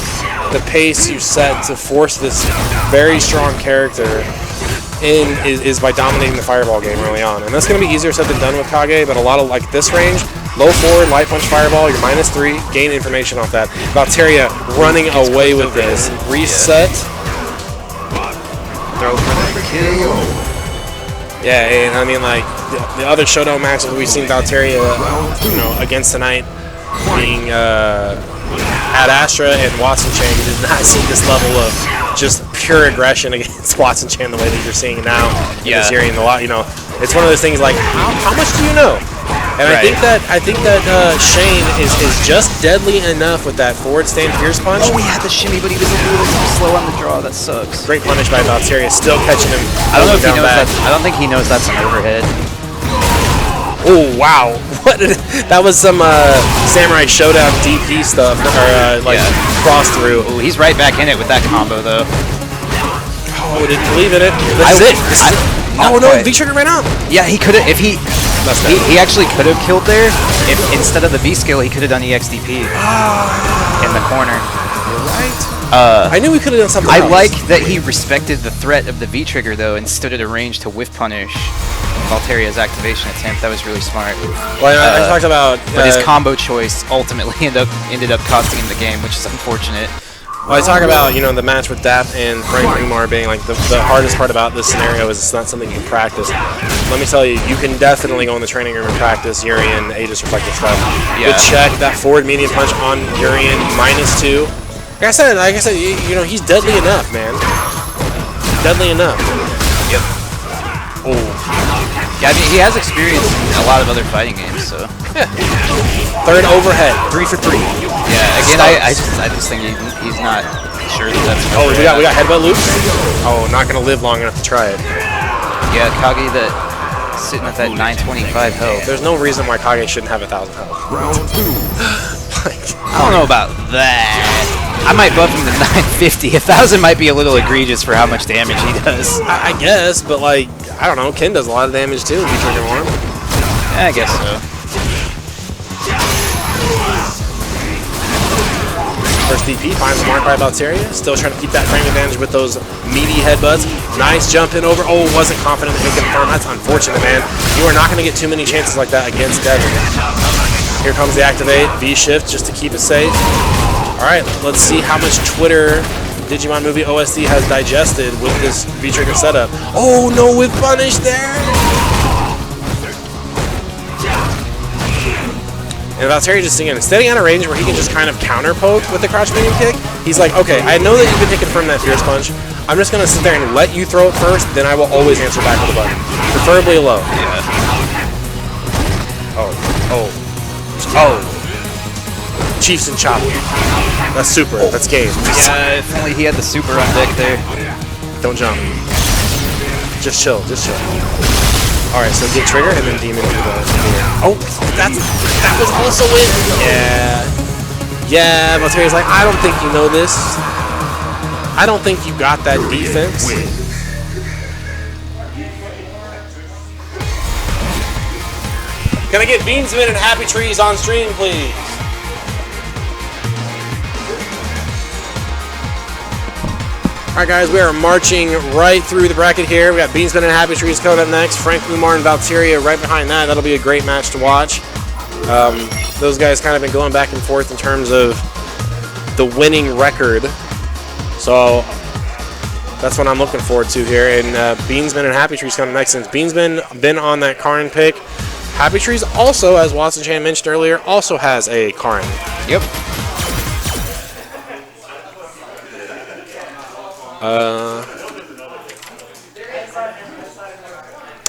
the pace you set to force this very strong character in is by dominating the fireball game early on, and that's going to be easier said than done with Kage. But a lot of like this range, low forward, light punch fireball, you're -3, gain information off that. Valteria running away with this. Reset. Throw for the kill. Yeah, and I mean like the other Shoto matches we've seen Valteria, against tonight, being Ad Astra and Watson Chan. You did not see this level of just pure aggression against Watson Chan the way that you're seeing now in this Urian. It's one of those things like how much do you know? And I think that Shane is just deadly enough with that forward stand fierce punch. Oh, he had the shimmy, but he was a little too slow on the draw. That sucks. Great punish by Valteria, still catching him. I don't know if he knows that. I don't think he knows that's an overhead. Oh wow! That was some Samurai Showdown DP stuff, or cross through. Ooh, he's right back in it with that combo though. Oh, didn't believe in it. This is it. Oh no! V trigger ran out. Yeah, he could have. If he actually could have killed there. If instead of the V skill, he could have done EXDP in the corner. You're right. I knew we could have done something else. I like that he respected the threat of the V trigger though, and stood at a range to whiff punish Valteria's activation attempt. That was really smart. Well, I talked about, but his combo choice ultimately ended up costing him the game, which is unfortunate. Well, I talk about the match with Dap and Frank Umar being like the hardest part about this scenario is it's not something you can practice. Let me tell you, you can definitely go in the training room and practice Urian Aegis Reflective stuff. Yeah. Good check, that forward medium punch on Urian -2. Like I said, he's deadly enough, man. Deadly enough. Yep. Oh. Yeah, I mean, he has experience in a lot of other fighting games, so. Yeah. Third overhead, 3 for 3. Yeah, again, I just think he's not sure that that's. Oh, we got headbutt loops. Oh, not gonna live long enough to try it. Yeah, Kage sitting at that 925 health. There's no reason why Kage shouldn't have 1,000 health. I don't know about that. I might buff him to 950. 1,000 might be a little egregious for how much damage he does. I guess, but like, I don't know. Ken does a lot of damage too if you trigger on him. Yeah, I guess so. First DP finds the mark by Valteria. Still trying to keep that frame advantage with those meaty headbutts. Nice jump in over. Oh, wasn't confident in the hit confirm. That's unfortunate, man. You are not going to get too many chances like that against Devin. Here comes the activate. V-shift just to keep it safe. All right, let's see how much Twitter Digimon movie OSD has digested with this V-trigger setup. Oh, no whip punish there. And Valtteri just again, steady on a range where he can just kind of counter poke with the crouch medium kick. He's like, okay, I know that you've been taking from that Fierce Punch. I'm just going to sit there and let you throw it first, then I will always answer back with a button. Preferably low. Yeah. Oh. Chiefs and Chop. That's super. That's game. Yeah, if only he had the super on deck there. Don't jump. Just chill. Alright, so get trigger and then demon into the... Oh, that was also it! Yeah, Valteria's like, I don't think you know this. I don't think you got that defense. Can I get Beansman and Happy Trees on stream, please? Alright guys, we are marching right through the bracket here. We got Beansman and Happy Trees coming up next. Frank Umar and Valteria right behind that. That'll be a great match to watch. Those guys kind of been going back and forth in terms of the winning record. So that's what I'm looking forward to here. And Beansman and Happy Trees coming next. Since Beansman been on that Karin pick, Happy Trees also, as Watson Chan mentioned earlier, also has a Karin. Yep.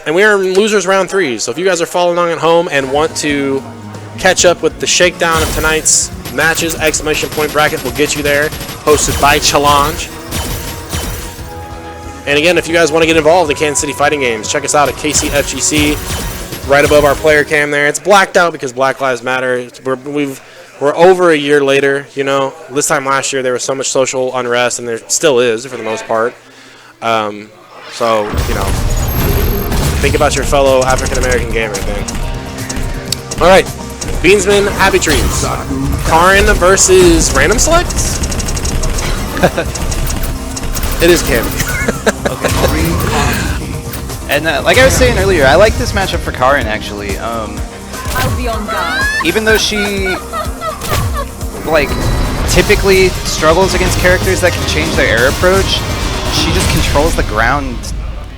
And we are in losers round 3, so if you guys are following along at home and want to catch up with the shakedown of tonight's matches, exclamation point bracket will get you there, hosted by Challenge. And again, if you guys want to get involved in Kansas City Fighting Games, check us out at KCFGC, right above our player cam there. It's blacked out because Black Lives Matter. We're over a year later, you know. This time last year there was so much social unrest, and there still is for the most part. So, you know, think about your fellow African-American gamer thing. All right, Beansman, Happy Trees. Karin versus Random Select? It is Cammy. And like I was saying earlier, I like this matchup for Karin, actually. I'll be on guard. Even though she, like, typically struggles against characters that can change their air approach, she just controls the ground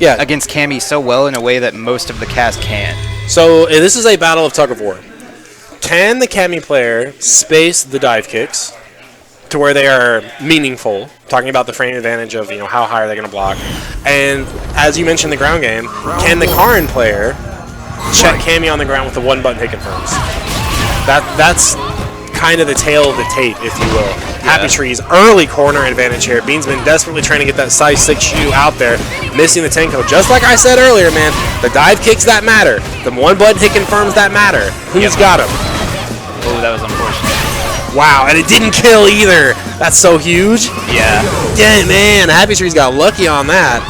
against Cammy so well in a way that most of the cast can't. So this is a battle of tug of war. Can the Cammy player space the dive kicks to where they are meaningful? Talking about the frame advantage of, you know, how high are they going to block. And as you mentioned, the ground game, can the Karin player check Cammy on the ground with the one button hit confirms? That's kind of the tail of the tape, if you will. Happy Trees, early corner advantage here. Beansman desperately trying to get that size 6 shoe out there, missing the Tenko. Just like I said earlier, man, the dive kicks that matter. The one button hit confirms that matter. Who's got him? Oh, that was unfortunate. Wow, and it didn't kill either. That's so huge. Yeah. Yeah, man, Happy Trees got lucky on that.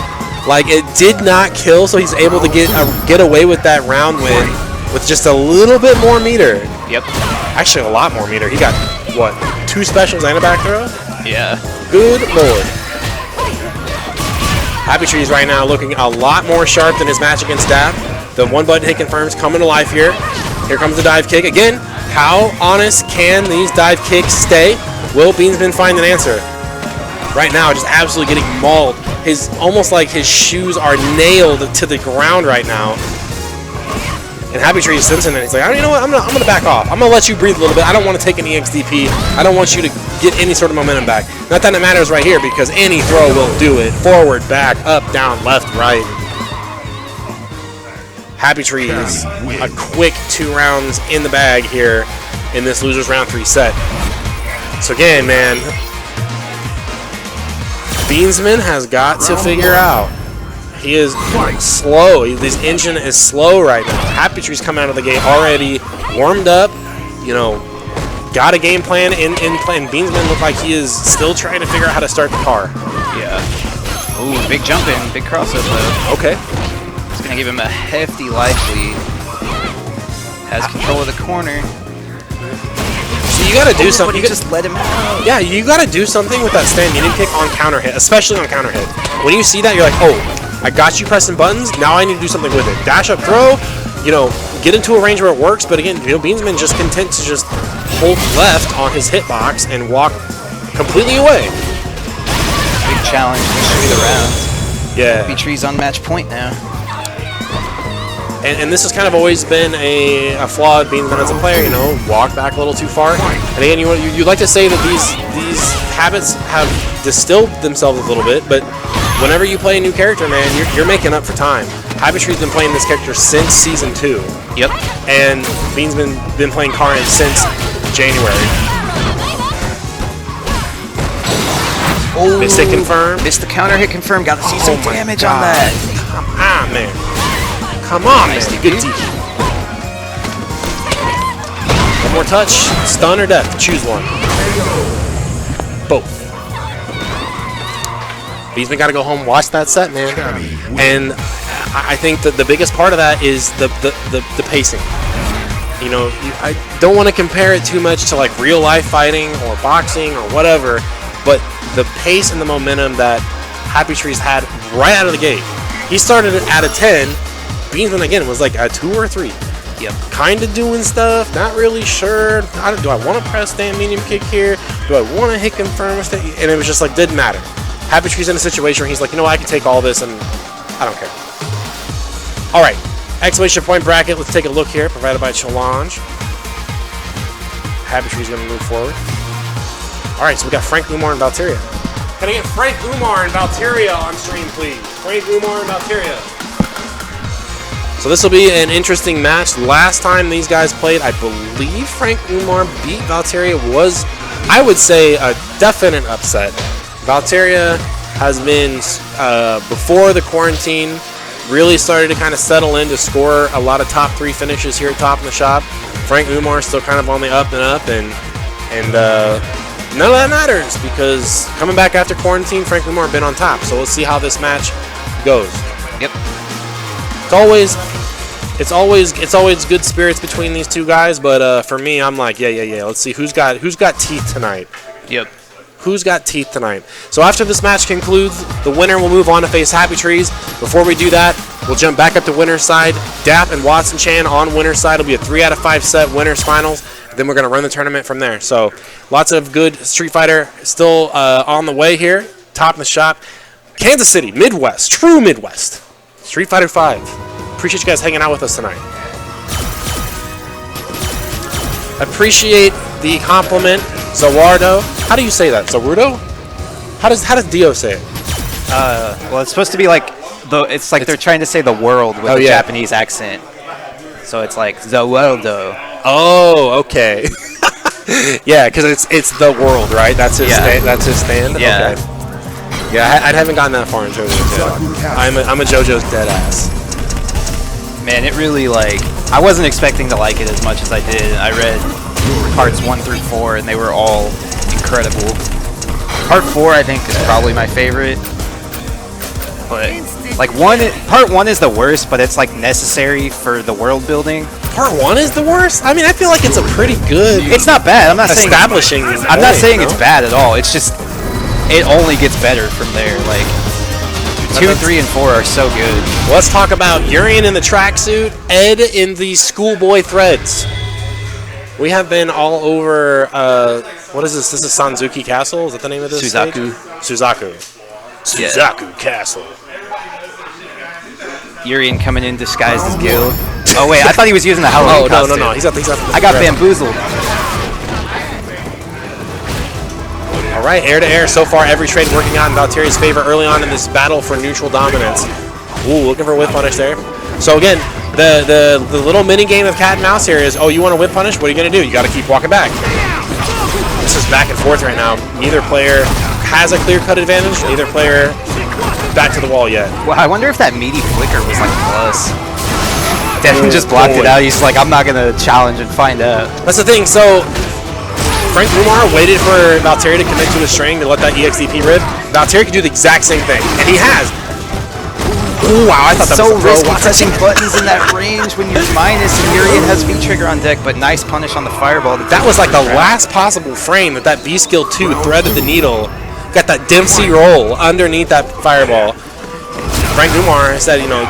Like, it did not kill, so he's able to get away with that round win with just a little bit more meter. Yep. Actually, a lot more meter. He got, what, 2 specials and a back throw? Yeah. Good lord. Happy Trees right now looking a lot more sharp than his match against Dap. The one button hit confirms coming to life here. Here comes the dive kick. Again, how honest can these dive kicks stay? Will Beansman find an answer? Right now, just absolutely getting mauled. Almost like his shoes are nailed to the ground right now. And Happy Tree is sensing it. He's like, you know what? I'm gonna back off. I'm gonna let you breathe a little bit. I don't want to take an EXDP. I don't want you to get any sort of momentum back. Not that it matters right here, because any throw will do it. Forward, back, up, down, left, right. Happy Trees, a quick 2 rounds in the bag here in this losers round 3 set. So again, man, Beansman has got to figure out. He is slow. This engine is slow right now. Happy Tree's coming out of the gate already warmed up, you know, got a game plan in plan. Beansman looked like he is still trying to figure out how to start the car. Yeah. Ooh, big jump in, big crossover though. Okay. It's gonna give him a hefty life lead. Has control of the corner. See, you gotta do something. You just let him out. Yeah, you gotta do something with that stand medium kick on counter hit, especially on counter hit. When you see that, you're like, oh, I got you pressing buttons. Now I need to do something with it. Dash up, throw. You know, get into a range where it works. But again, you know, Beansman just content to just hold left on his hitbox and walk completely away. Big challenge to shoot the round. Yeah. B-Tree's on match point now. And this has kind of always been a flaw of Beansman as a player, you know, walk back a little too far. And again, you'd like to say that these habits have distilled themselves a little bit, but whenever you play a new character, man, you're making up for time. Habitree's been playing this character since Season 2. Yep. And Beansman been playing Karin since January. Oh, Missed it confirmed. Missed the counter hit confirmed. Got to see some my damage God. on that. Come on, man. Come on, Nice man. DP. Good DP. One more touch. Stun or death. Choose one. Both. Beansman got to go home, watch that set, man. And I think that the biggest part of that is the pacing. You know, I don't want to compare it too much to like real life fighting or boxing or whatever, but the pace and the momentum that Happy Tree's had right out of the gate. He started at a 10. Beansman again was like a 2 or 3. Yep. Kind of doing stuff, not really sure. Do I want to press stand medium kick here? Do I want to hit confirm with it? And it was just like, didn't matter. Happy Tree's in a situation where he's like, you know what, I can take all this and I don't care. All right, exclamation point bracket. Let's take a look here, provided by Challenge. Happy Tree's going to move forward. All right, so we got Frank Umar and Valteria. Can I get Frank Umar and Valteria on stream, please? Frank Umar and Valteria. So this will be an interesting match. Last time these guys played, I believe Frank Umar beat Valteria. Was, I would say, a definite upset. Valteria has been, before the quarantine, really started to kind of settle in to score a lot of top 3 finishes here at Top in the Shop. Frank Umar is still kind of on the up and up, and none of that matters because coming back after quarantine, Frank Umar been on top. So let's see how this match goes. Yep. It's always good spirits between these two guys, but for me, I'm like, yeah. Let's see who's got teeth tonight. Yep. Who's got teeth tonight? So after this match concludes, the winner will move on to face Happy Trees. Before we do that, we'll jump back up to winner's side. Dap and Watson Chan on winner's side. It'll be a 3 out of 5 set winners finals. Then we're going to run the tournament from there. So lots of good Street Fighter still on the way here. Top in the Shop. Kansas City, Midwest, true Midwest. Street Fighter 5. Appreciate you guys hanging out with us tonight. Appreciate the compliment, Zawardo. How do you say that? Zawardo? How does Dio say it? Well, it's supposed to be like it's like they're trying to say the world with a Japanese accent. So it's like Zawardo. Oh, okay. Yeah, because it's the world, right? That's his that's his stand. Yeah. Okay. Yeah, I haven't gotten that far in JoJo's yet. I'm a JoJo's dead ass. Man, it really I wasn't expecting to like it as much as I did. I read parts 1 through 4 and they were all incredible. Part 4 I think is probably my favorite. But part 1 is the worst, but it's necessary for the world building. Part 1 is the worst? I mean, I feel like it's a pretty good It's not bad. I'm not establishing. I'm not saying it's bad at all. It's just it only gets better from there. 2, 3, and 4 are so good. Let's talk about Urian in the tracksuit, Ed in the schoolboy threads. We have been all over, what is this? This is Sanzuki Castle? Is that the name of this Suzaku. stage? Suzaku. Suzaku Castle. Urian coming in disguised as Gil. Oh wait, I thought he was using the Halloween costume. No. He's got I got bamboozled. All right, air to air. So far, every trade working out in Valteria's favor early on in this battle for neutral dominance. Ooh, looking for whip punish there. So again, the little mini game of cat and mouse here is, oh, you want to whip punish? What are you gonna do? You got to keep walking back. This is back and forth right now. Neither player has a clear-cut advantage. Neither player back to the wall yet. Well, I wonder if that meaty flicker was a plus. Devin just blocked it out. He's like, I'm not gonna challenge and find out. That's the thing. So Frank Umar waited for Valteria to commit to a string to let that EXDP rip. Valteria could do the exact same thing, and he has. Ooh, wow, I thought that So was a throw. risky pressing buttons in that range when you're minus and Urian has V-Trigger on deck, but nice punish on the fireball. That was like the last possible frame that V skill 2 threaded the needle. Got that Dempsey roll underneath that fireball. Frank Umar said, you know,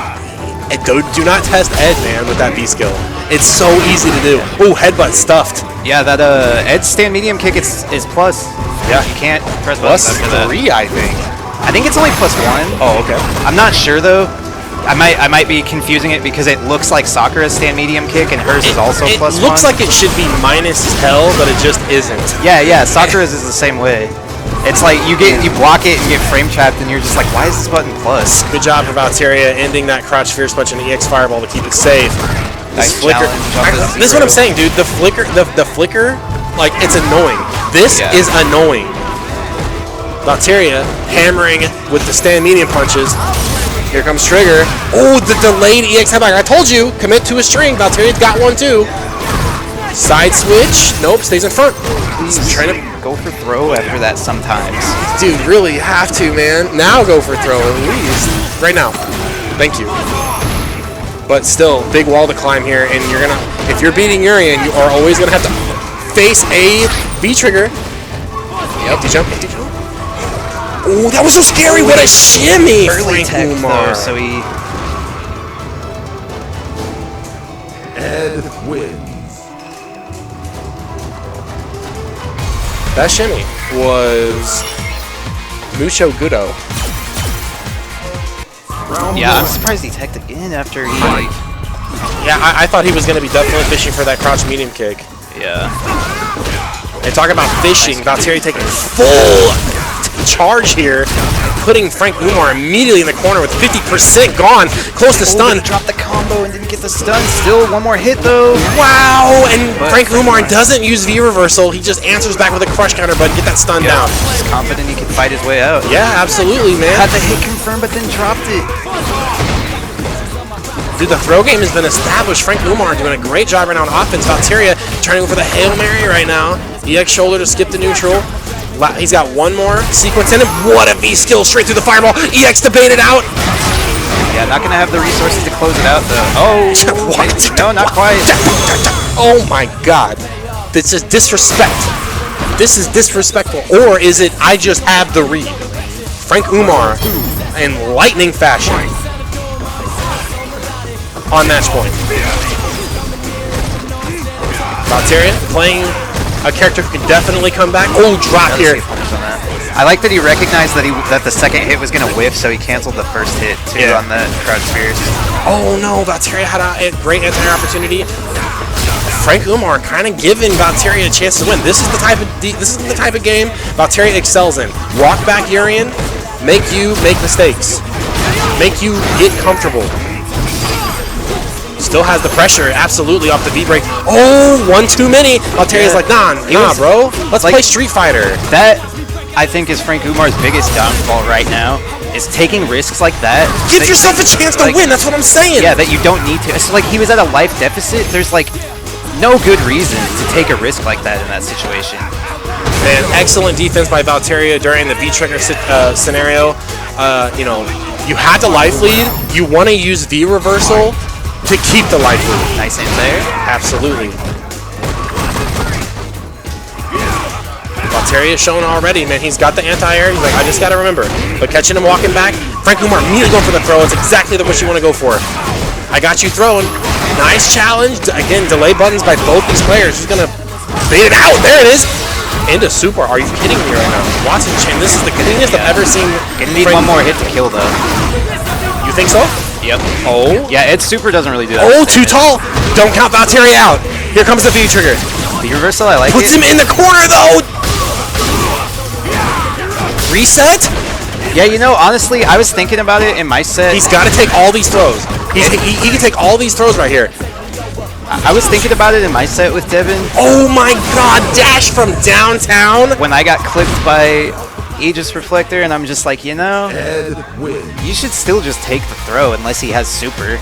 do not test Ed, man, with that V skill. It's so easy to do. Ooh, headbutt stuffed. Yeah, that Ed's stand medium kick is plus. Yeah. You can't press Plus buttons after that. 3, I think. I think it's only +1. Oh, okay. I'm not sure though. I might be confusing it because it looks like Sakura's stand medium kick and hers is also +1. It looks like it should be minus hell, but it just isn't. Yeah, Sakura's is the same way. It's like you block it and get frame trapped and you're just like, why is this button plus? Good job for Valteria ending that crouch fierce punch and EX fireball to keep it safe. Nice flicker. challenge on the This is what I'm saying, dude. The flicker, like, it's annoying. This is annoying. Valteria hammering with the stand medium punches. Here comes Trigger. Oh, the delayed EX headback. I told you, commit to a string. Valteria's got one too. Side switch. Nope, stays in front. He's trying to go for throw after that sometimes. Dude, really have to, man. Now go for throw at least. Right now. Thank you. But still, big wall to climb here, and you're gonna, if you're beating Urian, you are always gonna have to face a V trigger. Empty jump, empty jump. Oh, that was so scary! What a shimmy! Early Frank tech Umar. though, so he. Ed wins. That shimmy was mucho goodo. Yeah, I'm surprised he teched again after he. Yeah, I thought he was going to be definitely fishing for that crouch medium kick. Yeah. And talk about fishing, Valtteri taking full charge here, putting Frank Umar immediately in the corner with 50% gone, close to stun. He dropped the combo and didn't get the stun. Still one more hit though. Wow! And Frank Umar doesn't use V reversal. He just answers back with a crush counter button, get that stun down. He's confident he can fight his way out. Yeah, absolutely, man. Had the hit confirmed, but then dropped it. Dude, the throw game has been established. Frank Umar doing a great job right now on offense. Valteria trying to go for the Hail Mary right now. EX shoulder to skip the neutral. He's got one more sequence in him. What a V skill straight through the fireball. EX to bait it out. Yeah, not going to have the resources to close it out, though. Oh, what? No, not quite. Oh my god. This is disrespect. This is disrespectful. Or is it I just have the read? Frank Umar in lightning fashion on match point. Valteria playing a character who can definitely come back. Oh, drop here. I like that he recognized that the second hit was going to whiff, so he canceled the first hit too on the crouch fierce. Oh no, Valteria had a great anti-air opportunity. Frank Umar kind of giving Valteria a chance to win. This is the type of game Valteria excels in. Walk back Urian, make you make mistakes, make you get comfortable. Still has the pressure, absolutely, off the V-break. Oh, one too many. Valteria's like, nah, bro. Let's play Street Fighter. That, I think, is Frank Umar's biggest downfall right now, is taking risks like that. Give yourself a chance to win, that's what I'm saying. Yeah, that you don't need to. It's like he was at a life deficit. There's, like, no good reason to take a risk like that in that situation. And excellent defense by Valteria during the V-trigger scenario. You know, you had the life lead. You want to use V-reversal to keep the life lead. Nice anti-air. Absolutely. Valteria is showing already, man. He's got the anti-air. He's like, I just got to remember. But catching him walking back, Frank Umar immediately going for the throw. It's exactly the what you want to go for. I got you throwing. Nice challenge. Again, delay buttons by both these players. He's going to bait it out. There it is. Into super. Are you kidding me right now? Watson Chin, this is the cleanest I've ever seen. Gonna need one more hit to kill, though. You think so? Yep. Oh. Yeah, Ed's super doesn't really do that. Oh, too tall. Don't count Valteria out. Here comes the V-trigger. The reversal, I like Puts him in the corner, though. Reset? Yeah, you know, honestly, I was thinking about it in my set. He's got to take all these throws. He can take all these throws right here. I was thinking about it in my set with Devin. Oh my god, dash from downtown. When I got clipped by Aegis Reflector, and I'm just like, you know, Ed wins. you should still just take the throw unless he has super,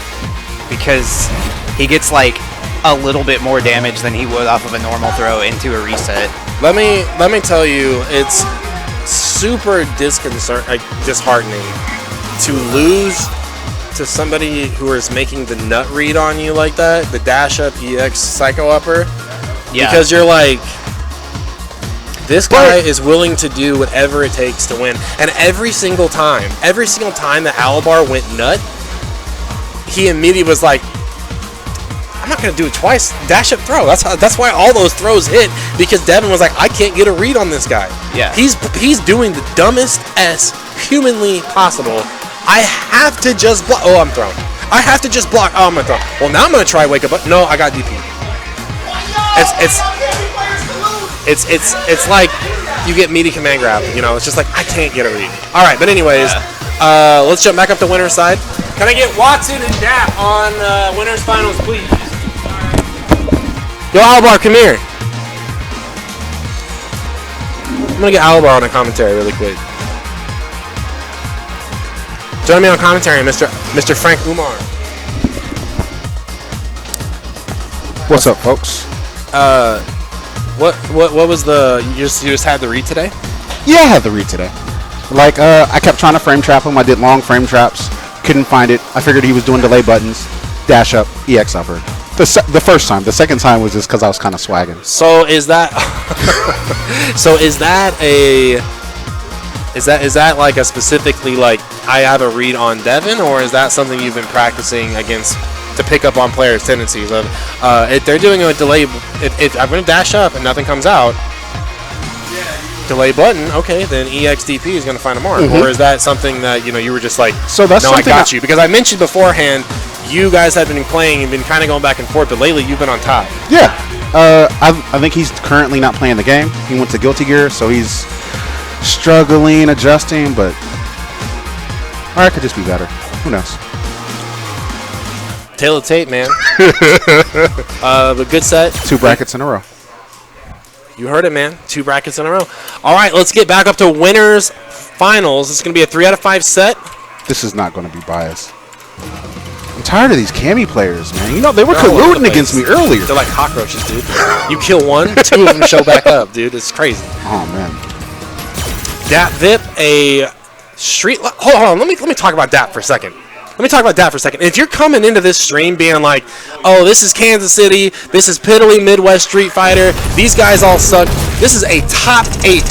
because he gets like a little bit more damage than he would off of a normal throw into a reset. Let me tell you, it's super disheartening to lose to somebody who is making the nut read on you like that, the dash up EX psycho upper. Yeah. Because you're like, this guy is willing to do whatever it takes to win. And every single time that Alabar went nut, he immediately was like, I'm not going to do it twice. Dash up throw. That's why all those throws hit, because Devin was like, I can't get a read on this guy. Yeah. He's doing the dumbest S humanly possible. I have to just block. Oh, I'm thrown. I have to just block. Oh, I'm going to throw. Well, now I'm going to try wake up. But no, I got DP. It's like you get meaty command grab. You know, it's just like, I can't get a read. All right, but anyways, let's jump back up to winner's side. Can I get Watson and Dap on winner's finals, please? Yo, Alabar, come here. I'm going to get Alabar on a commentary really quick. Join me on commentary, Mr. Frank Umar. What's up, folks? What was the you just had the read today? Yeah, I had the read today. Like, I kept trying to frame trap him. I did long frame traps. Couldn't find it. I figured he was doing delay buttons. Dash up, EX upper. The first time. The second time was just because I was kind of swagging. So is that is that like a specifically like I have a read on Devin, or is that something you've been practicing against to pick up on players' tendencies of if they're doing a delay, if I'm going to dash up and nothing comes out, delay button, okay, then EXDP is going to find a mark. Or is that something that you were just like, so that's no, I something got you? Because I mentioned beforehand, you guys have been playing and been kind of going back and forth, but lately you've been on top. Yeah. I think he's currently not playing the game. He went to Guilty Gear, so he's struggling, adjusting, but or I could just be better. Who knows? Tail of tape, man. But good set. 2 brackets in a row. You heard it, man. 2 brackets in a row. All right, let's get back up to winners finals. This is going to be a 3 out of 5 set. This is not going to be biased. I'm tired of these Cammy players, man. You know, they were They're all over colluding the against me place. earlier. They're like cockroaches, dude. You kill one, 2 of them show back up, dude. It's crazy. Oh, man. Dap Vip, a street... Hold on, let me talk about Dap for a second. If you're coming into this stream being like, oh, this is Kansas City, this is Piddly Midwest Street Fighter, these guys all suck, this is a top 8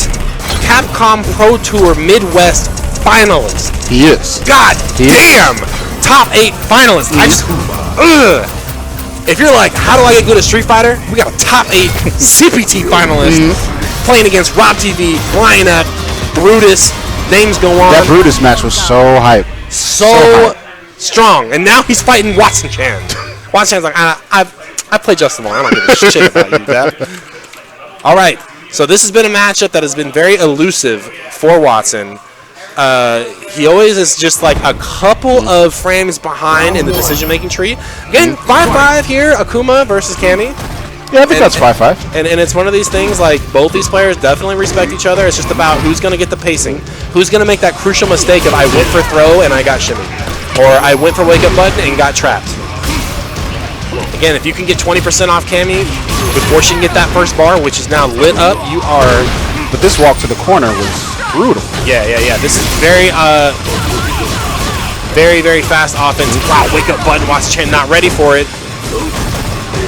Capcom Pro Tour Midwest finalist. He is. God damn! Top 8 finalists. I just... Ugh. If you're like, how do I get good at Street Fighter? We got a top 8 CPT finalist playing against Rob TV, Lionett, Brutus, names go on. That Brutus match was so hype. So strong. And now he's fighting Watson Chan. Watson Chan's like, I play Justin Long. I don't give a shit about you, Dad. All right. So this has been a matchup that has been very elusive for Watson. He always is just like a couple of frames behind in the decision-making tree. Again, 5-5 here, Akuma versus Cammy. Yeah, I think that's 5-5. And it's one of these things, like, both these players definitely respect each other. It's just about who's going to get the pacing. Who's going to make that crucial mistake of I went for throw and I got shimmy. Or I went for wake-up button and got trapped. Again, if you can get 20% off Cammy before she can get that first bar, which is now lit up, you are... But this walk to the corner was brutal. Yeah. This is very, very fast offense. Wow, wake-up button, Watson Chan not ready for it.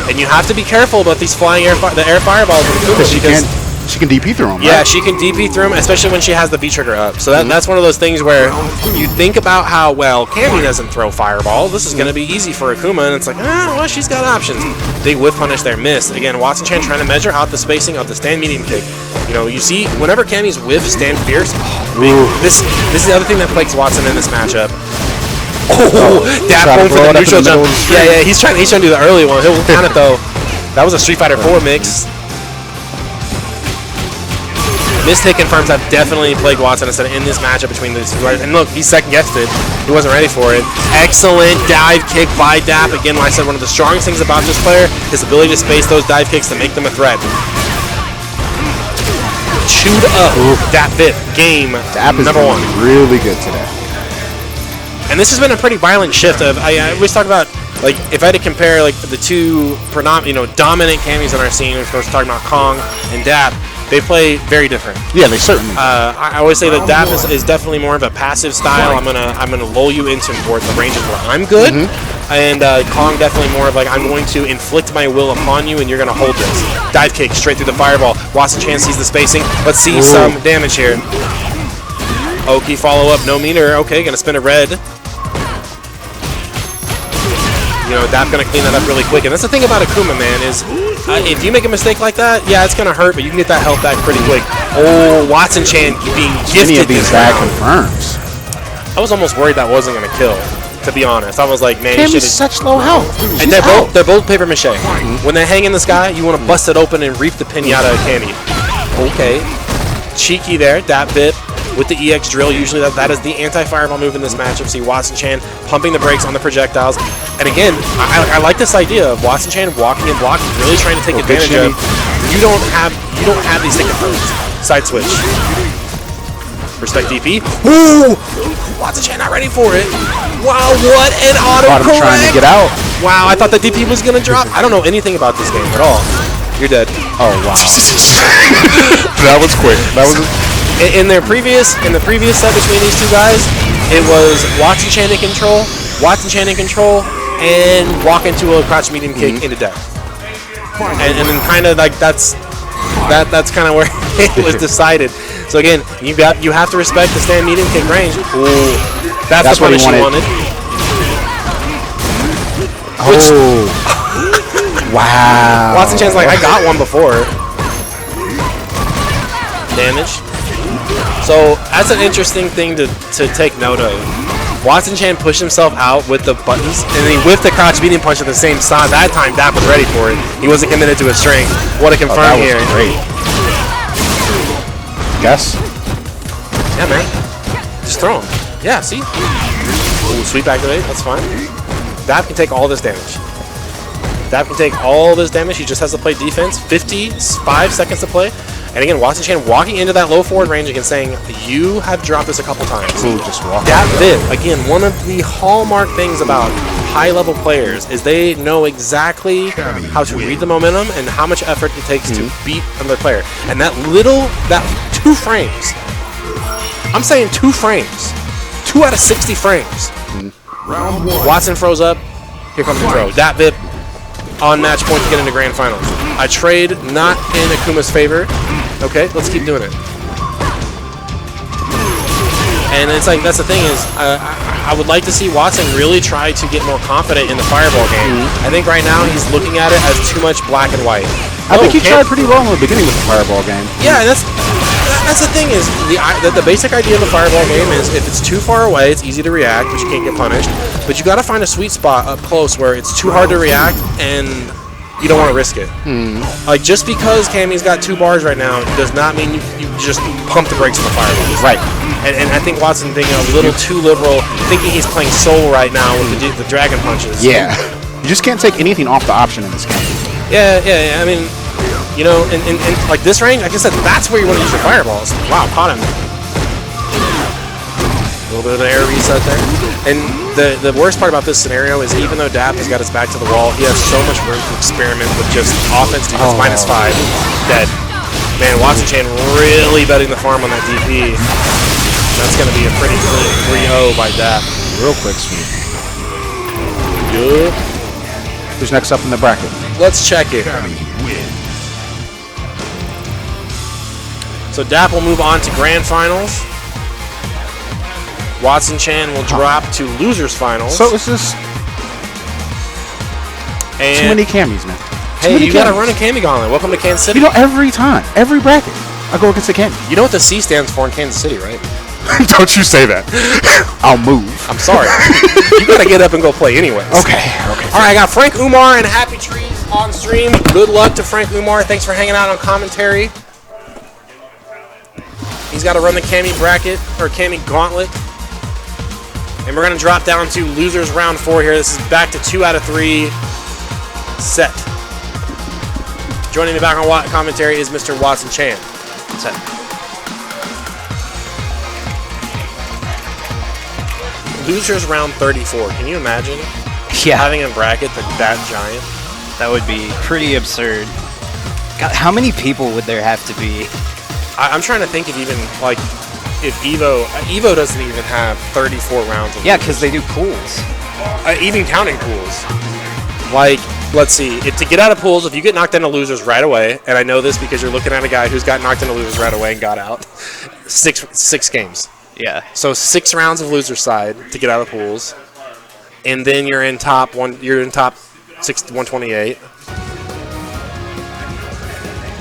And you have to be careful about these flying air fireballs with Akuma because she can DP through them, yeah, right? she can DP through them, especially when she has the V-trigger up. So that's one of those things where you think about how, well, Cammy doesn't throw fireball. This is going to be easy for Akuma, and it's like, well, she's got options. They whiff punish their miss. Again, Watson Chan trying to measure out the spacing of the stand medium kick. You know, you see, whenever Cammy's whiff stand fierce, this is the other thing that plagues Watson in this matchup. Oh, Dap going for the neutral jump. Yeah, he's trying to do the early one. He'll count it though. That was a Street Fighter 4 mix. Missed hit confirms I've definitely plagued Watson in this matchup between these two. And look, he second-guessed it. He wasn't ready for it. Excellent dive kick by Dap. Again, like I said, one of the strongest things about this player is the ability to space those dive kicks to make them a threat. Chewed up. Dap Vip. Game Dap is number 1. Really good today. And this has been a pretty violent shift. I always talk about, like, if I had to compare like the two dominant Cammys in our scene, of course, talking about Kong and Dap. They play very different. Yeah, they certainly. I always say that Dap is definitely more of a passive style. I'm gonna lull you into the ranges where I'm good, and Kong definitely more of like I'm going to inflict my will upon you, and you're gonna hold this. Dive kick straight through the fireball. Watson Chan sees the spacing. Let's see some damage here. Oki follow up, no meter. Okay, gonna spin a red. You know, Dap's gonna clean that up really quick, and that's the thing about Akuma, man, is if you make a mistake like that, yeah, it's gonna hurt, but you can get that health back pretty quick. Oh, Watson Chan being gifted Any of these this bad round. confirms. I was almost worried that wasn't gonna kill, to be honest. I was like, man, you Cammy's should. such low health. And they're both paper mache. When they hang in the sky, you want to bust it open and reap the pinata of Cammy. Okay, cheeky there, Dap bit. With the EX drill, usually that is the anti-fireball move in this matchup. See Watson Chan pumping the brakes on the projectiles. And again, I like this idea of Watson Chan walking and blocking, really trying to take advantage of. You don't have these things first. Side switch. Respect DP. Ooh! Watson Chan not ready for it. Wow, what an auto-correct! Trying to get out. Wow, I thought the DP was gonna drop. I don't know anything about this game at all. You're dead. Oh wow. That was quick. That was. In the previous set between these two guys, it was Watson Chan in control, and walk into a crouch medium kick into death. And then kind of like that's kind of where it was decided. So again, you have to respect the stand medium kick range. Ooh, that's the punish you wanted. Oh. Wow. Watson Chan's like, I got one before. Damage. So that's an interesting thing to take note of. Watson Chan pushed himself out with the buttons, and then he whipped the crouch medium punch at the same time. That time, Dap was ready for it. He wasn't committed to his strength. What a confirm here. Great. Guess. Yeah, man. Just throw him. Yeah, see? Ooh, sweep activate. That's fine. Dap can take all this damage. Dap can take all this damage. He just has to play defense. 55 seconds to play. And again, Watson Chan walking into that low forward range again saying, you have dropped this a couple times. Ooh, just walk. Dap did. Again, one of the hallmark things about high-level players is they know exactly how to read the momentum and how much effort it takes to beat another player. And that 2 frames, I'm saying 2 frames, 2 out of 60 frames. Round 1. Watson froze up. Here comes the throw. Dap Vip on match point to get into grand finals. I trade not in Akuma's favor. Okay, let's keep doing it. And it's like, that's the thing is, I would like to see Watson really try to get more confident in the fireball game. I think right now he's looking at it as too much black and white. I think he tried pretty well in the beginning with the fireball game. Yeah, and that's the thing is, the basic idea of the fireball game is if it's too far away, it's easy to react, but you can't get punished. But you got to find a sweet spot up close where it's too hard to react and you don't want to risk it. Like, just because Cammy's got 2 bars right now does not mean you just pump the brakes on the fireball. Right. And I think Watson being a little too liberal, thinking he's playing Soul right now with the dragon punches. Yeah. You just can't take anything off the option in this game. Yeah. I mean, you know, in like this range, like I said, that's where you want to use your fireballs. Wow, caught him. A little bit of an air reset there. And the worst part about this scenario is even though Dap has got his back to the wall, he has so much room to experiment with just offense defense -5. Dead. Man, Watson Chan really betting the farm on that DP. That's going to be a pretty clean 3-0 by Dap. Real quick sweep. Yup. Who's next up in the bracket? Let's check it. So Dap will move on to grand finals. Watson Chan will drop to losers finals. So it's just too many Cammies, man. Hey, you got to run a Cammy gauntlet. Welcome to Kansas City. You know, every time, every bracket, I go against a Cammy. You know what the C stands for in Kansas City, right? Don't you say that. I'll move. I'm sorry. You got to get up and go play anyways. Okay. All right, I got Frank Umar and Happy Trees on stream. Good luck to Frank Umar. Thanks for hanging out on commentary. He's got to run the Cammy bracket, or Cammy gauntlet. And we're going to drop down to losers round 4 here. This is back to 2 out of 3 set. Joining me back on commentary is Mr. Watson Chan. Set. Losers round 34. Can you imagine Yeah, having a bracket that giant? that would be pretty absurd. God, how many people would there have to be? I'm trying to think of even, like, if Evo doesn't even have 34 rounds of Yeah, because they do pools. even counting pools. Like, let's see, to get out of pools, if you get knocked into losers right away, and I know this because you're looking at a guy who's got knocked into losers right away and got out, six games. Yeah. So 6 rounds of loser side to get out of pools, and then you're in top 128.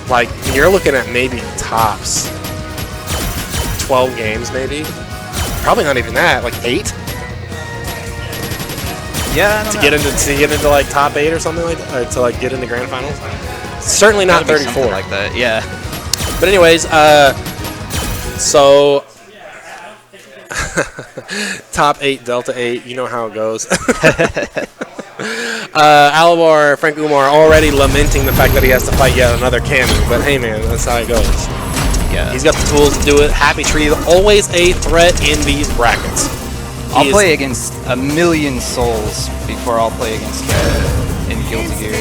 Like, you're looking at maybe tops 12 games, maybe. Probably not even that, like 8 Yeah, to get into like top 8 or something like that, or to like get into grand finals. Certainly not 34 like that. Yeah. But anyways, so top 8, Delta 8, you know how it goes. Alabar, Frank Umar already lamenting the fact that he has to fight yet another Cammy, but hey man, that's how it goes. Yeah. He's got the tools to do it. Happy Tree is always a threat in these brackets. I'll play against 1,000,000 souls before I'll play against Cat in Guilty Gear.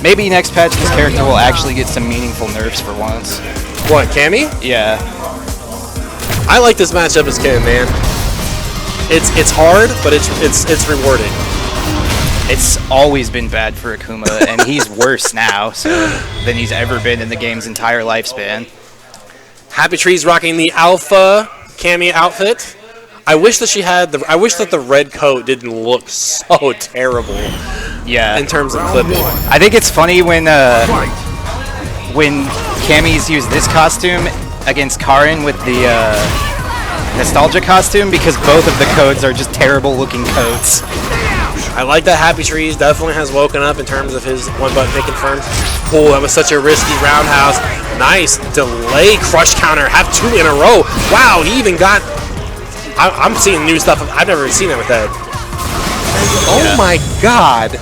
Maybe next patch this character will actually get some meaningful nerfs for once. What, Cammy? Yeah. I like this matchup as Cam, man. It's hard, but it's rewarding. It's always been bad for Akuma, and he's worse now than he's ever been in the game's entire lifespan. Happy Tree's rocking the Alpha Cammy outfit. I wish that I wish that the red coat didn't look so terrible. Yeah. In terms of clipping. I think it's funny when Cammy's use this costume against Karin with the nostalgia costume, because both of the codes are just terrible looking coats. I like that Happy Trees definitely has woken up in terms of his one button hit confirmed. Oh, that was such a risky roundhouse. Nice delay crush counter. Have 2 in a row. Wow, he even got... I'm seeing new stuff. I've never seen it with that. Oh my god.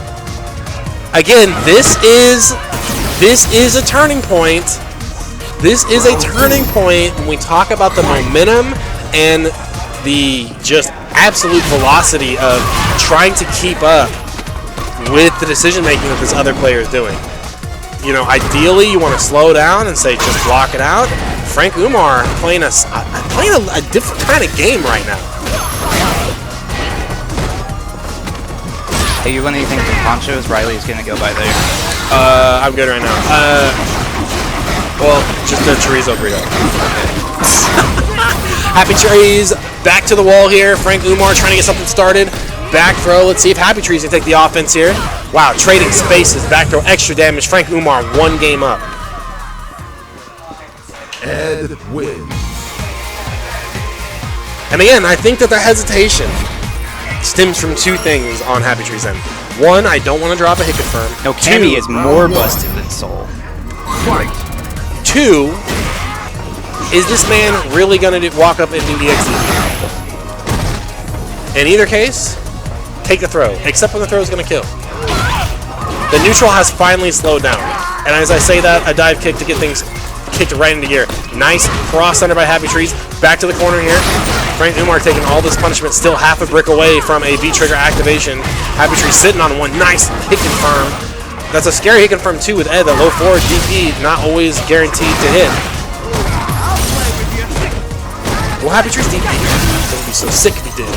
Again, this is a turning point. This is a turning point when we talk about the momentum and the just absolute velocity of trying to keep up with the decision making that this other player is doing. You know, ideally you want to slow down and say just block it out. Frank Umar playing a different kind of game right now. Hey, you want anything from Ponchos? Riley's gonna go by there. I'm good right now. Well, just a chorizo burrito. Happy Trees back to the wall here. Frank Umar trying to get something started. Back throw. Let's see if Happy Trees can take the offense here. Wow, trading spaces. Back throw, extra damage. Frank Umar 1 game up. Ed wins. And again, I think that the hesitation stems from 2 things on Happy Trees' end. 1, I don't want to drop a hit confirm. No, Cammy is more busted than Soul. 2, is this man really going to walk up and do EXE? In either case, take the throw, except when the throw is going to kill. The neutral has finally slowed down. And as I say that, a dive kick to get things kicked right into gear. Nice cross center by Happy Trees. Back to the corner here. Frank Umar taking all this punishment, still half a brick away from a V-trigger activation. Happy Trees sitting on 1. Nice hit confirm. That's a scary hit confirm too with Ed. The low forward DP not always guaranteed to hit. Well, Happy Trees DP. That would be so sick if he did.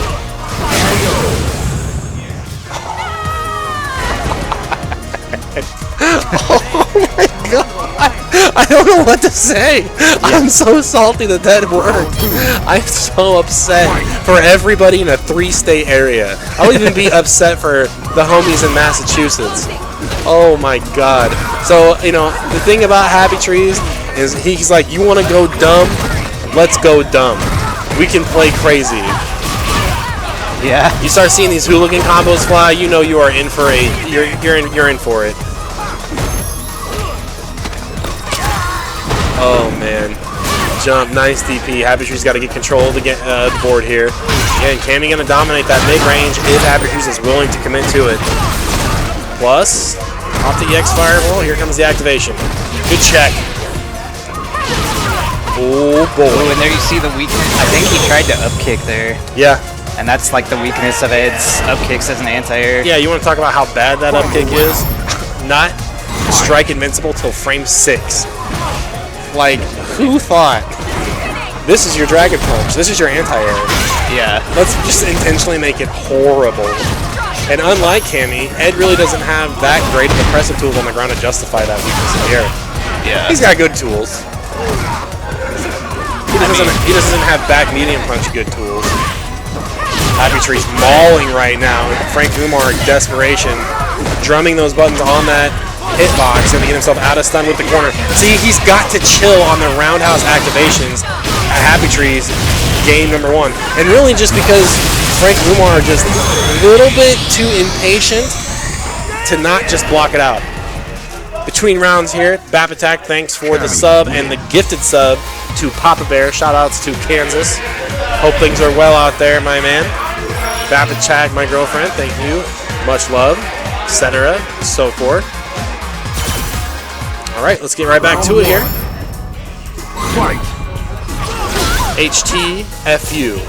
Oh my god! I don't know what to say. I'm so salty that worked. I'm so upset for everybody in a 3-state area. I'll even be upset for the homies in Massachusetts. Oh my god. So, you know, the thing about Happy Trees is he's like, you want to go dumb? Let's go dumb. We can play crazy. Yeah. You start seeing these hooligan combos fly, you know you are in for you're in for it. Oh man. Jump, nice DP. Happy Tree's got to get control of the board here. Again, Cammy gonna dominate that mid-range if Happy Trees is willing to commit to it. Plus, off the EX fireball, here comes the activation. Good check. Oh boy. Ooh, and there you see the weakness. I think he tried to upkick there. Yeah. And that's like the weakness of Ed's upkicks as an anti-air. Yeah, you want to talk about how bad that upkick is? Not strike invincible till frame 6. Like, who thought? This is your Dragon Punch. This is your anti-air. Yeah. Let's just intentionally make it horrible. And unlike Cammy, Ed really doesn't have that great of impressive tools on the ground to justify that weakness in the air. Yeah. He's got good tools. He doesn't have back medium punch good tools. Happy Tree's mauling right now. Frank Umar, desperation, drumming those buttons on that hitbox and to get himself out of stun with the corner. See, he's got to chill on the roundhouse activations at Happy Tree's game number 1. And really just because Frank Umar just a little bit too impatient to not just block it out. Between rounds here, Bap Attack, thanks for the sub and the gifted sub to Papa Bear. Shout outs to Kansas. Hope things are well out there, my man. Bap Attack, my girlfriend, thank you. Much love, etc. So forth. All right, let's get right back to it here. HTFU.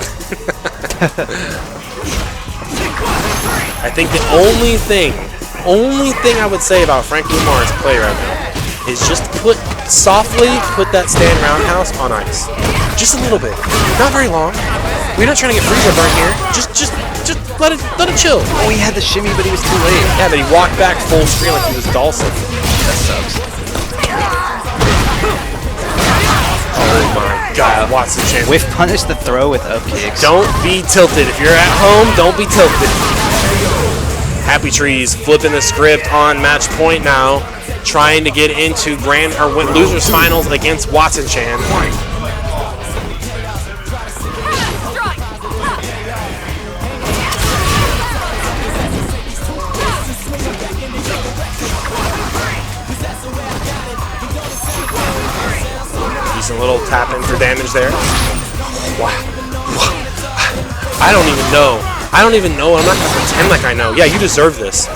I think the only thing I would say about Frank Umar's play right now is just softly put that stand roundhouse on ice. Just a little bit. Not very long. We're not trying to get freezer burn here. Just let it chill. Oh, he had the shimmy, but he was too late. Yeah, but he walked back full screen like he was Dawson. That sucks. Oh my God, Watson Chan. Whiff punish the throw with up kicks. Don't be tilted. If you're at home, don't be tilted. Happy Trees flipping the script on match point now, trying to get into losers finals against Watson Chan. Decent little tap in for damage there. Wow. I don't even know. I'm not going to pretend like I know. Yeah, you deserve this.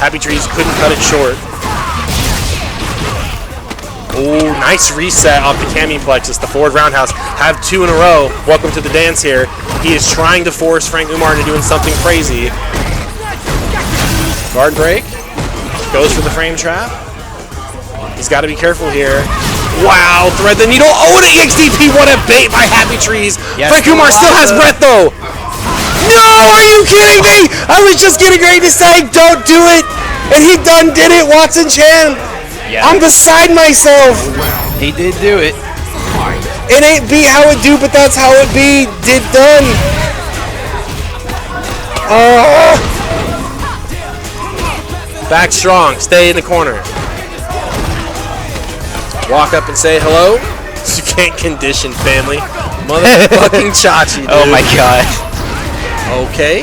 Happy Trees couldn't cut it short. Oh, nice reset off the Cammy Plexus. The forward roundhouse. Have 2 in a row. Welcome to the dance here. He is trying to force Frank Umar into doing something crazy. Guard break. Goes for the frame trap. He's got to be careful here. Wow, thread the needle. Oh, the EXDP. What a bait by Happy Trees. Yes, Frank Umar still has breath, though. No, are you kidding me? I was just getting ready to say, don't do it. And he done did it, Watson Chan. Yeah. I'm beside myself. He did do it. It ain't be how it do, but that's how it be. Did done. Back strong. Stay in the corner. Walk up and say hello. You can't condition, family. Motherfucking Chachi, dude. Oh my God. Okay.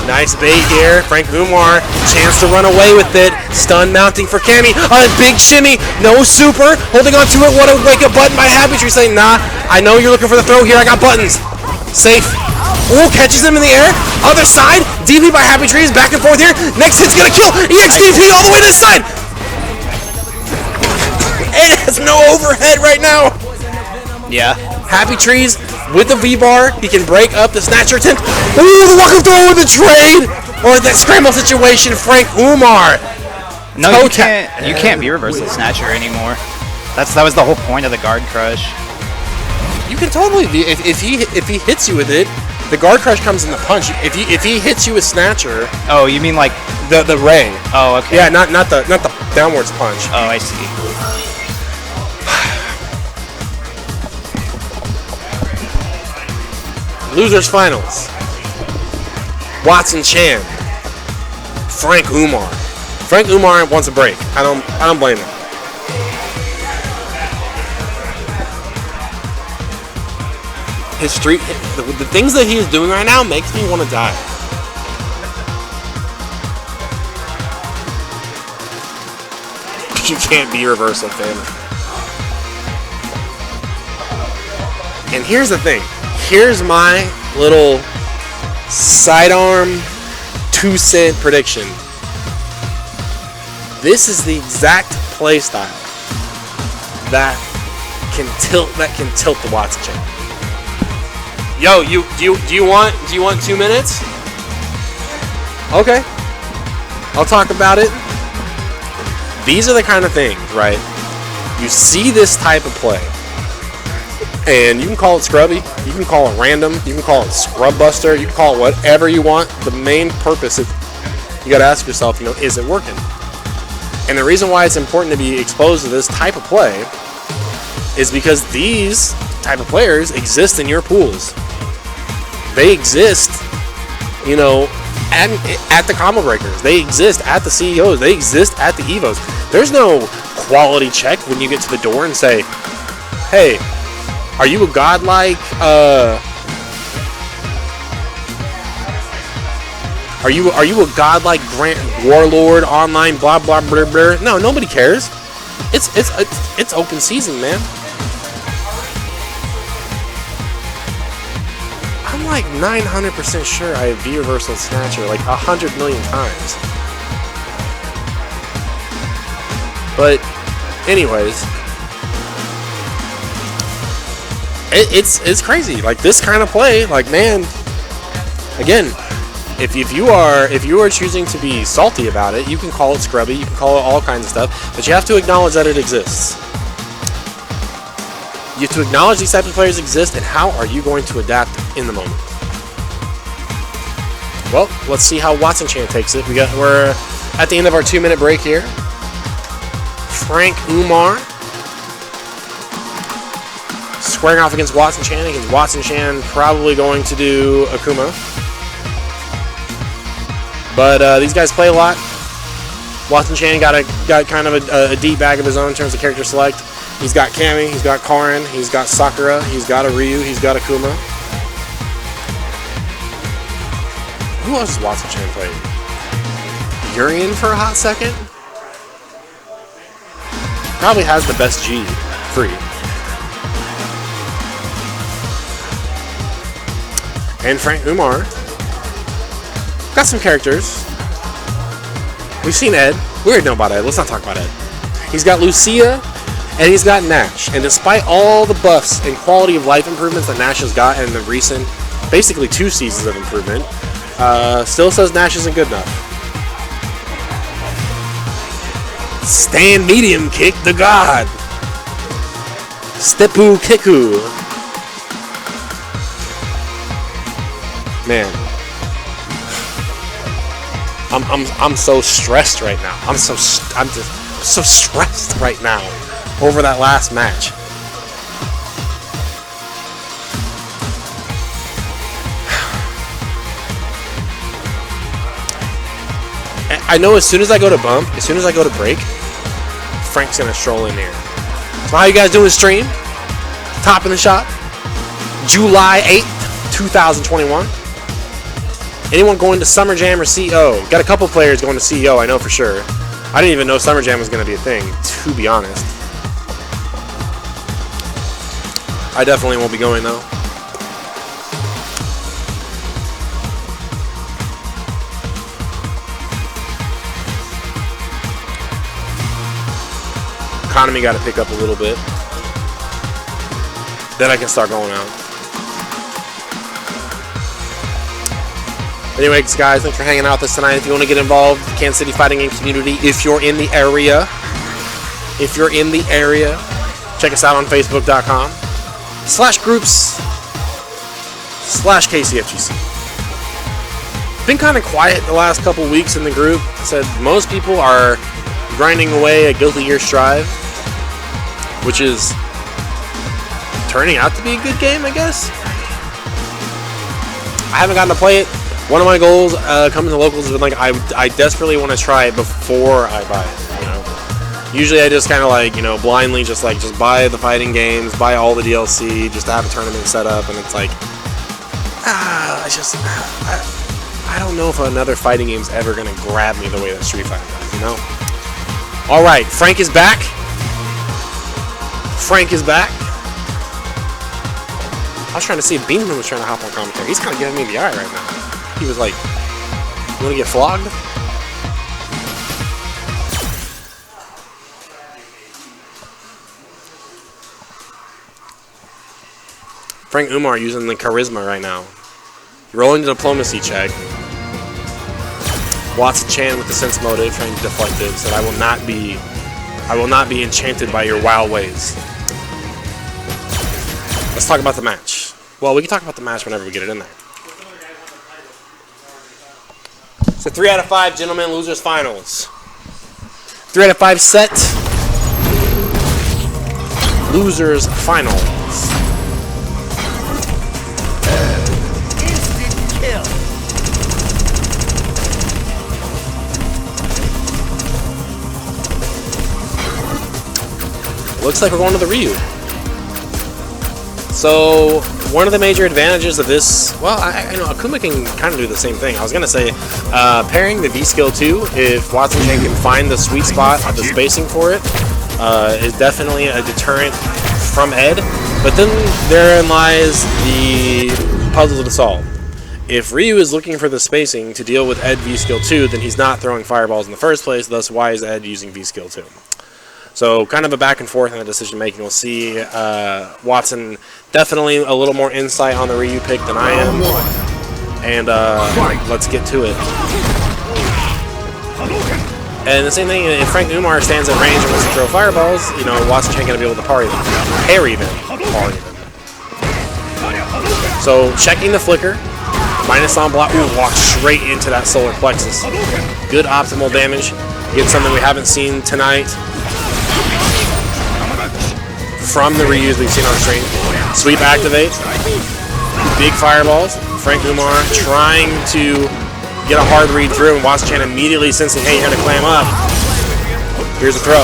Nice bait here. Frank Umar, chance to run away with it. Stun mounting for Cammy. A big shimmy. No super. Holding on to it. What a wake-up button by Happy Tree saying, nah, I know you're looking for the throw here. I got buttons. Safe. Ooh, catches him in the air. Other side. DP by Happy Trees. Back and forth here. Next hit's going to kill. EXDP all the way to this side. It has no overhead right now. Yeah. Happy Trees with the V-bar. He can break up the snatcher attempt. Ooh, the walk-up throw with the trade. Or that scramble situation. Frank Umar. No, you can't be reversal snatcher anymore. That was the whole point of the guard crush. You can totally be if he hits you with it. The guard crush comes in the punch. If he hits you with snatcher. Oh, you mean like the ray? Oh, okay. Yeah, not the downwards punch. Oh, I see. Losers finals. Watson Chan. Frank Umar. Frank Umar wants a break. I don't blame him. His street, the things that he is doing right now makes me want to die. You can't be reversal, fam. And here's the thing. Here's my little sidearm 2-cent prediction. This is the exact play style that can tilt the Watson Chan. Yo, do you want 2 minutes? Okay. I'll talk about it. these are the kind of things, right? You see this type of play, and you can call it scrubby, you can call it random, you can call it scrub buster, you can call it whatever you want. The main purpose is you got to ask yourself, is it working? And the reason why it's important to be exposed to this type of play is because these type of players exist in your pools. They exist, at the combo breakers. They exist at the CEOs. They exist at the EVOs. There's no quality check when you get to the door and say, hey, are you a godlike, Are you a godlike Grant Warlord online blah blah blah blah? No, nobody cares. It's open season, man. I'm like 900% sure I have V-Reversal Snatcher like 100 million times. But anyways, it's crazy. Like this kind of play, like man, again. If you are choosing to be salty about it, you can call it scrubby, you can call it all kinds of stuff, but you have to acknowledge that it exists. You have to acknowledge these types of players exist, and how are you going to adapt in the moment? Well, let's see how Watson Chan takes it. We're at the end of our 2-minute break here. Frank Umar squaring off against Watson Chan. Against Watson Chan, probably going to do Akuma. But these guys play a lot. Watson Chan got kind of a deep bag of his own in terms of character select. He's got Cammy, he's got Karin, he's got Sakura, he's got a Ryu, he's got Akuma. Who else has Watson Chan played? Urian for a hot second? Probably has the best G free. And Frank Umar got some characters. We've seen Ed. We already know about Ed. Let's not talk about Ed. He's got Lucia, and he's got Nash. And despite all the buffs and quality of life improvements that Nash has got in the recent, basically 2 seasons of improvement, still says Nash isn't good enough. Stand medium kick the god. Stepu Kiku. Man. I'm so stressed right now. I'm just so stressed right now over that last match. I know as soon as I go to bump, as soon as I go to break, Frank's gonna stroll in there. So how you guys doing stream? Top in the shop. July 8th, 2021. Anyone going to Summer Jam or CO? Got a couple players going to CO, I know for sure. I didn't even know Summer Jam was going to be a thing, to be honest. I definitely won't be going, though. Economy got to pick up a little bit. Then I can start going out. Anyways, guys, thanks for hanging out with us tonight. If you want to get involved, Kansas City Fighting Game community, if you're in the area, check us out on Facebook.com/groups/KCFGC. Been kind of quiet the last couple weeks in the group. I said most people are grinding away a Guilty Gear Strive, which is turning out to be a good game, I guess. I haven't gotten to play it. One of my goals coming to locals has been like I desperately want to try it before I buy it. Usually I just kind of like blindly just buy the fighting games, buy all the DLC, just to have a tournament set up, and it's like I don't know if another fighting game's ever gonna grab me the way that Street Fighter does. All right, Frank is back. I was trying to see if Beansman was trying to hop on commentary. He's kind of giving me the eye right now. He was like, you want to get flogged? Frank Umar using the charisma right now. Rolling the diplomacy check. Watson Chan with the sense motive trying to deflect it. Said I will not be I will not be enchanted by your wild ways. Let's talk about the match. Well, we can talk about the match whenever we get it in there. It's a 3 out of 5 gentlemen losers finals. 3 out of 5 set losers finals. Looks like we're going to the Ryu. So, one of the major advantages of this, well, I know Akuma can kind of do the same thing. I was going to say, pairing the V-Skill 2, if Watson Chain can find the sweet spot of the spacing for it, is definitely a deterrent from Ed. But then therein lies the puzzle to solve. If Ryu is looking for the spacing to deal with Ed V-Skill 2, then he's not throwing fireballs in the first place, thus why is Ed using V-Skill 2? So kind of a back and forth in the decision making. We'll see Watson definitely a little more insight on the Ryu pick than I am. And let's get to it. And the same thing, if Frank Umar stands at range and wants to throw fireballs, you know, Watson ain't gonna be able to parry them. Parry them. So checking the flicker. Minus on block. Ooh, walk straight into that solar plexus. Good optimal damage. Get something we haven't seen tonight from the Ryus we've seen on screen. Sweep activate. Big fireballs. Frank Umar trying to get a hard read through, and Watson Chan immediately sensing, hey, you're going to clam up. Here's a throw.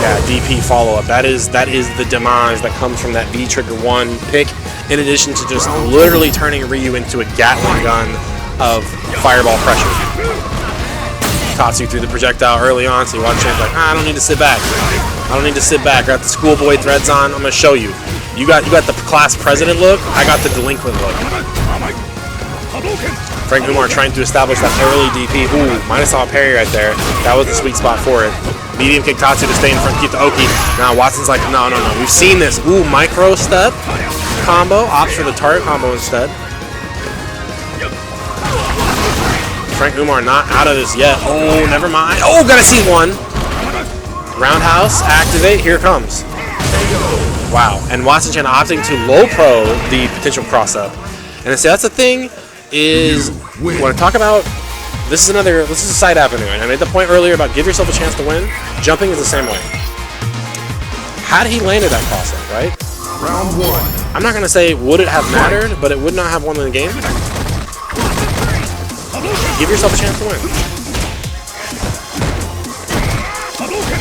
Yeah, DP follow-up. That is the demise that comes from that V-Trigger 1 pick, in addition to just literally turning Ryu into a Gatling gun of fireball pressure. Tatsu threw the projectile early on, so Watson Chan's like, I don't need to sit back. I don't need to sit back. I got the schoolboy threads on. I'm going to show you. You got the class president look. I got the delinquent look. Frank Umar trying to establish that early DP. Ooh, minus all parry right there. That was the sweet spot for it. Medium kick Tatsu to stay in front, keep the Oki. Now Watson's like, no. We've seen this. Ooh, micro step combo. Opts for the target combo instead. Frank Umar not out of this yet. Oh, never mind. Oh, gotta see one. Roundhouse, activate, here it comes. Wow, and Watson Chan opting to low pro the potential cross up. And I say that's the thing is when I talk about this is a side avenue, and I made the point earlier about give yourself a chance to win. Jumping is the same way. Had he landed that cross up, right? Round 1. I'm not gonna say would it have mattered, but it would not have won the game. Give yourself a chance to win.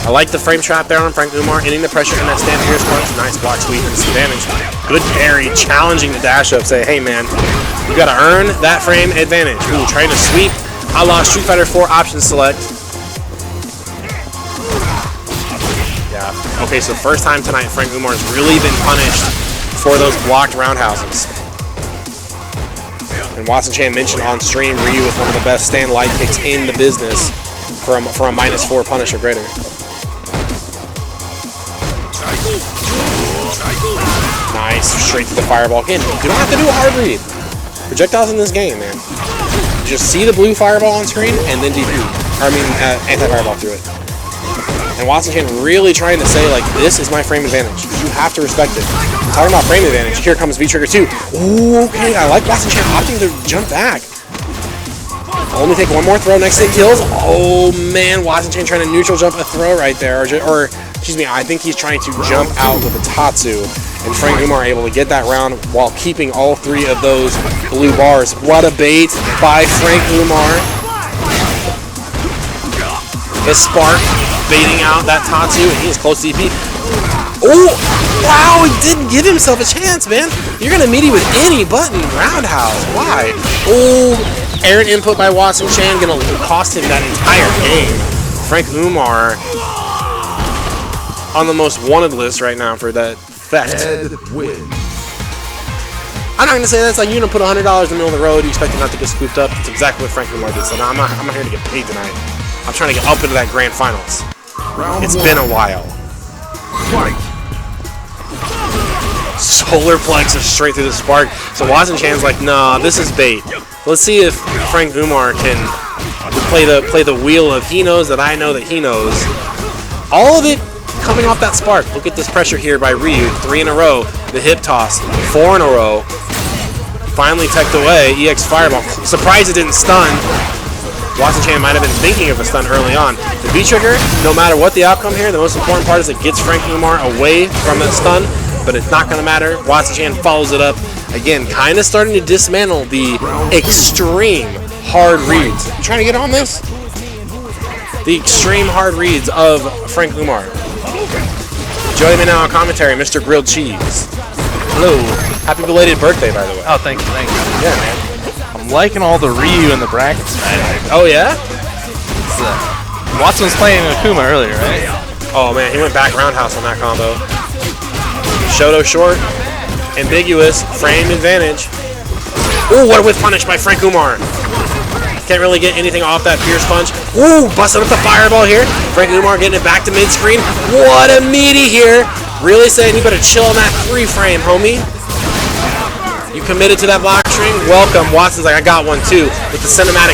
I like the frame trap there on Frank Umar, ending the pressure in that stand pierce punch. Nice block sweep and some damage. Good parry, challenging the dash up. Say, hey man, you gotta earn that frame advantage. Ooh, trying to sweep a la Street Fighter 4 option select. Yeah, okay, so first time tonight Frank Umar has really been punished for those blocked roundhouses. And Watson Chan mentioned on stream Ryu with one of the best stand light kicks in the business for a -4 punish or greater. Nice, straight to the fireball. Again, you don't have to do a hard read. Projectiles in this game, man. Just see the blue fireball on screen and then DP. Anti-fireball through it. And Watson Chan really trying to say, like, this is my frame advantage. You have to respect it. I'm talking about frame advantage. Here comes V-Trigger 2. Ooh, okay, I like Watson Chan opting to jump back. Only take one more throw, next thing kills. Oh, man, Watson Chan trying to neutral jump a throw right there. Or excuse me, I think he's trying to jump out with a Tatsu. And Frank Umar able to get that round while keeping all 3 of those blue bars. What a bait by Frank Umar. His spark baiting out that Tatsu, and he is close to DP. Oh, wow, he didn't give himself a chance, man. You're going to meet him with any button. Roundhouse, why? Oh, errant input by Watson Chan, going to cost him that entire game. Frank Umar on the most wanted list right now for that theft. Ed wins. I'm not going to say that's like you're going to put $100 in the middle of the road, you expect it not to get scooped up. That's exactly what Frank Umar did. So now I'm not here to get paid tonight. I'm trying to get up into that grand finals. It's been a while. Fight. Solar plexus straight through the spark. So Watson Chan's like, nah, this is bait. Let's see if Frank Umar can play the wheel of he knows that I know that he knows. All of it coming off that spark. Look at this pressure here by Ryu. 3 in a row. The hip toss. 4 in a row. Finally teched away. EX Fireball. Surprised it didn't stun. Watson Chan might have been thinking of a stun early on. The V-trigger, no matter what the outcome here, the most important part is it gets Frank Umar away from that stun, but it's not going to matter. Watson Chan follows it up. Again, kind of starting to dismantle the extreme hard reads. You trying to get on this? The extreme hard reads of Frank Umar. Joining me now on commentary, Mr. Grilled Cheese. Hello. Happy belated birthday, by the way. Oh, thank you, thank you. Yeah, man. I'm liking all the Ryu in the brackets, man. Oh, yeah? Watson was playing Akuma earlier, right? Oh, man, he went back roundhouse on that combo. Shoto short. Ambiguous. Frame advantage. Ooh, what a whiff punish by Frank Umar. Can't really get anything off that fierce punch. Ooh, busting up the fireball here. Frank Umar getting it back to mid-screen. What a meaty here. Really saying you better chill on that 3-frame, homie. You committed to that block string? Welcome. Watson's like, I got one too. With the cinematic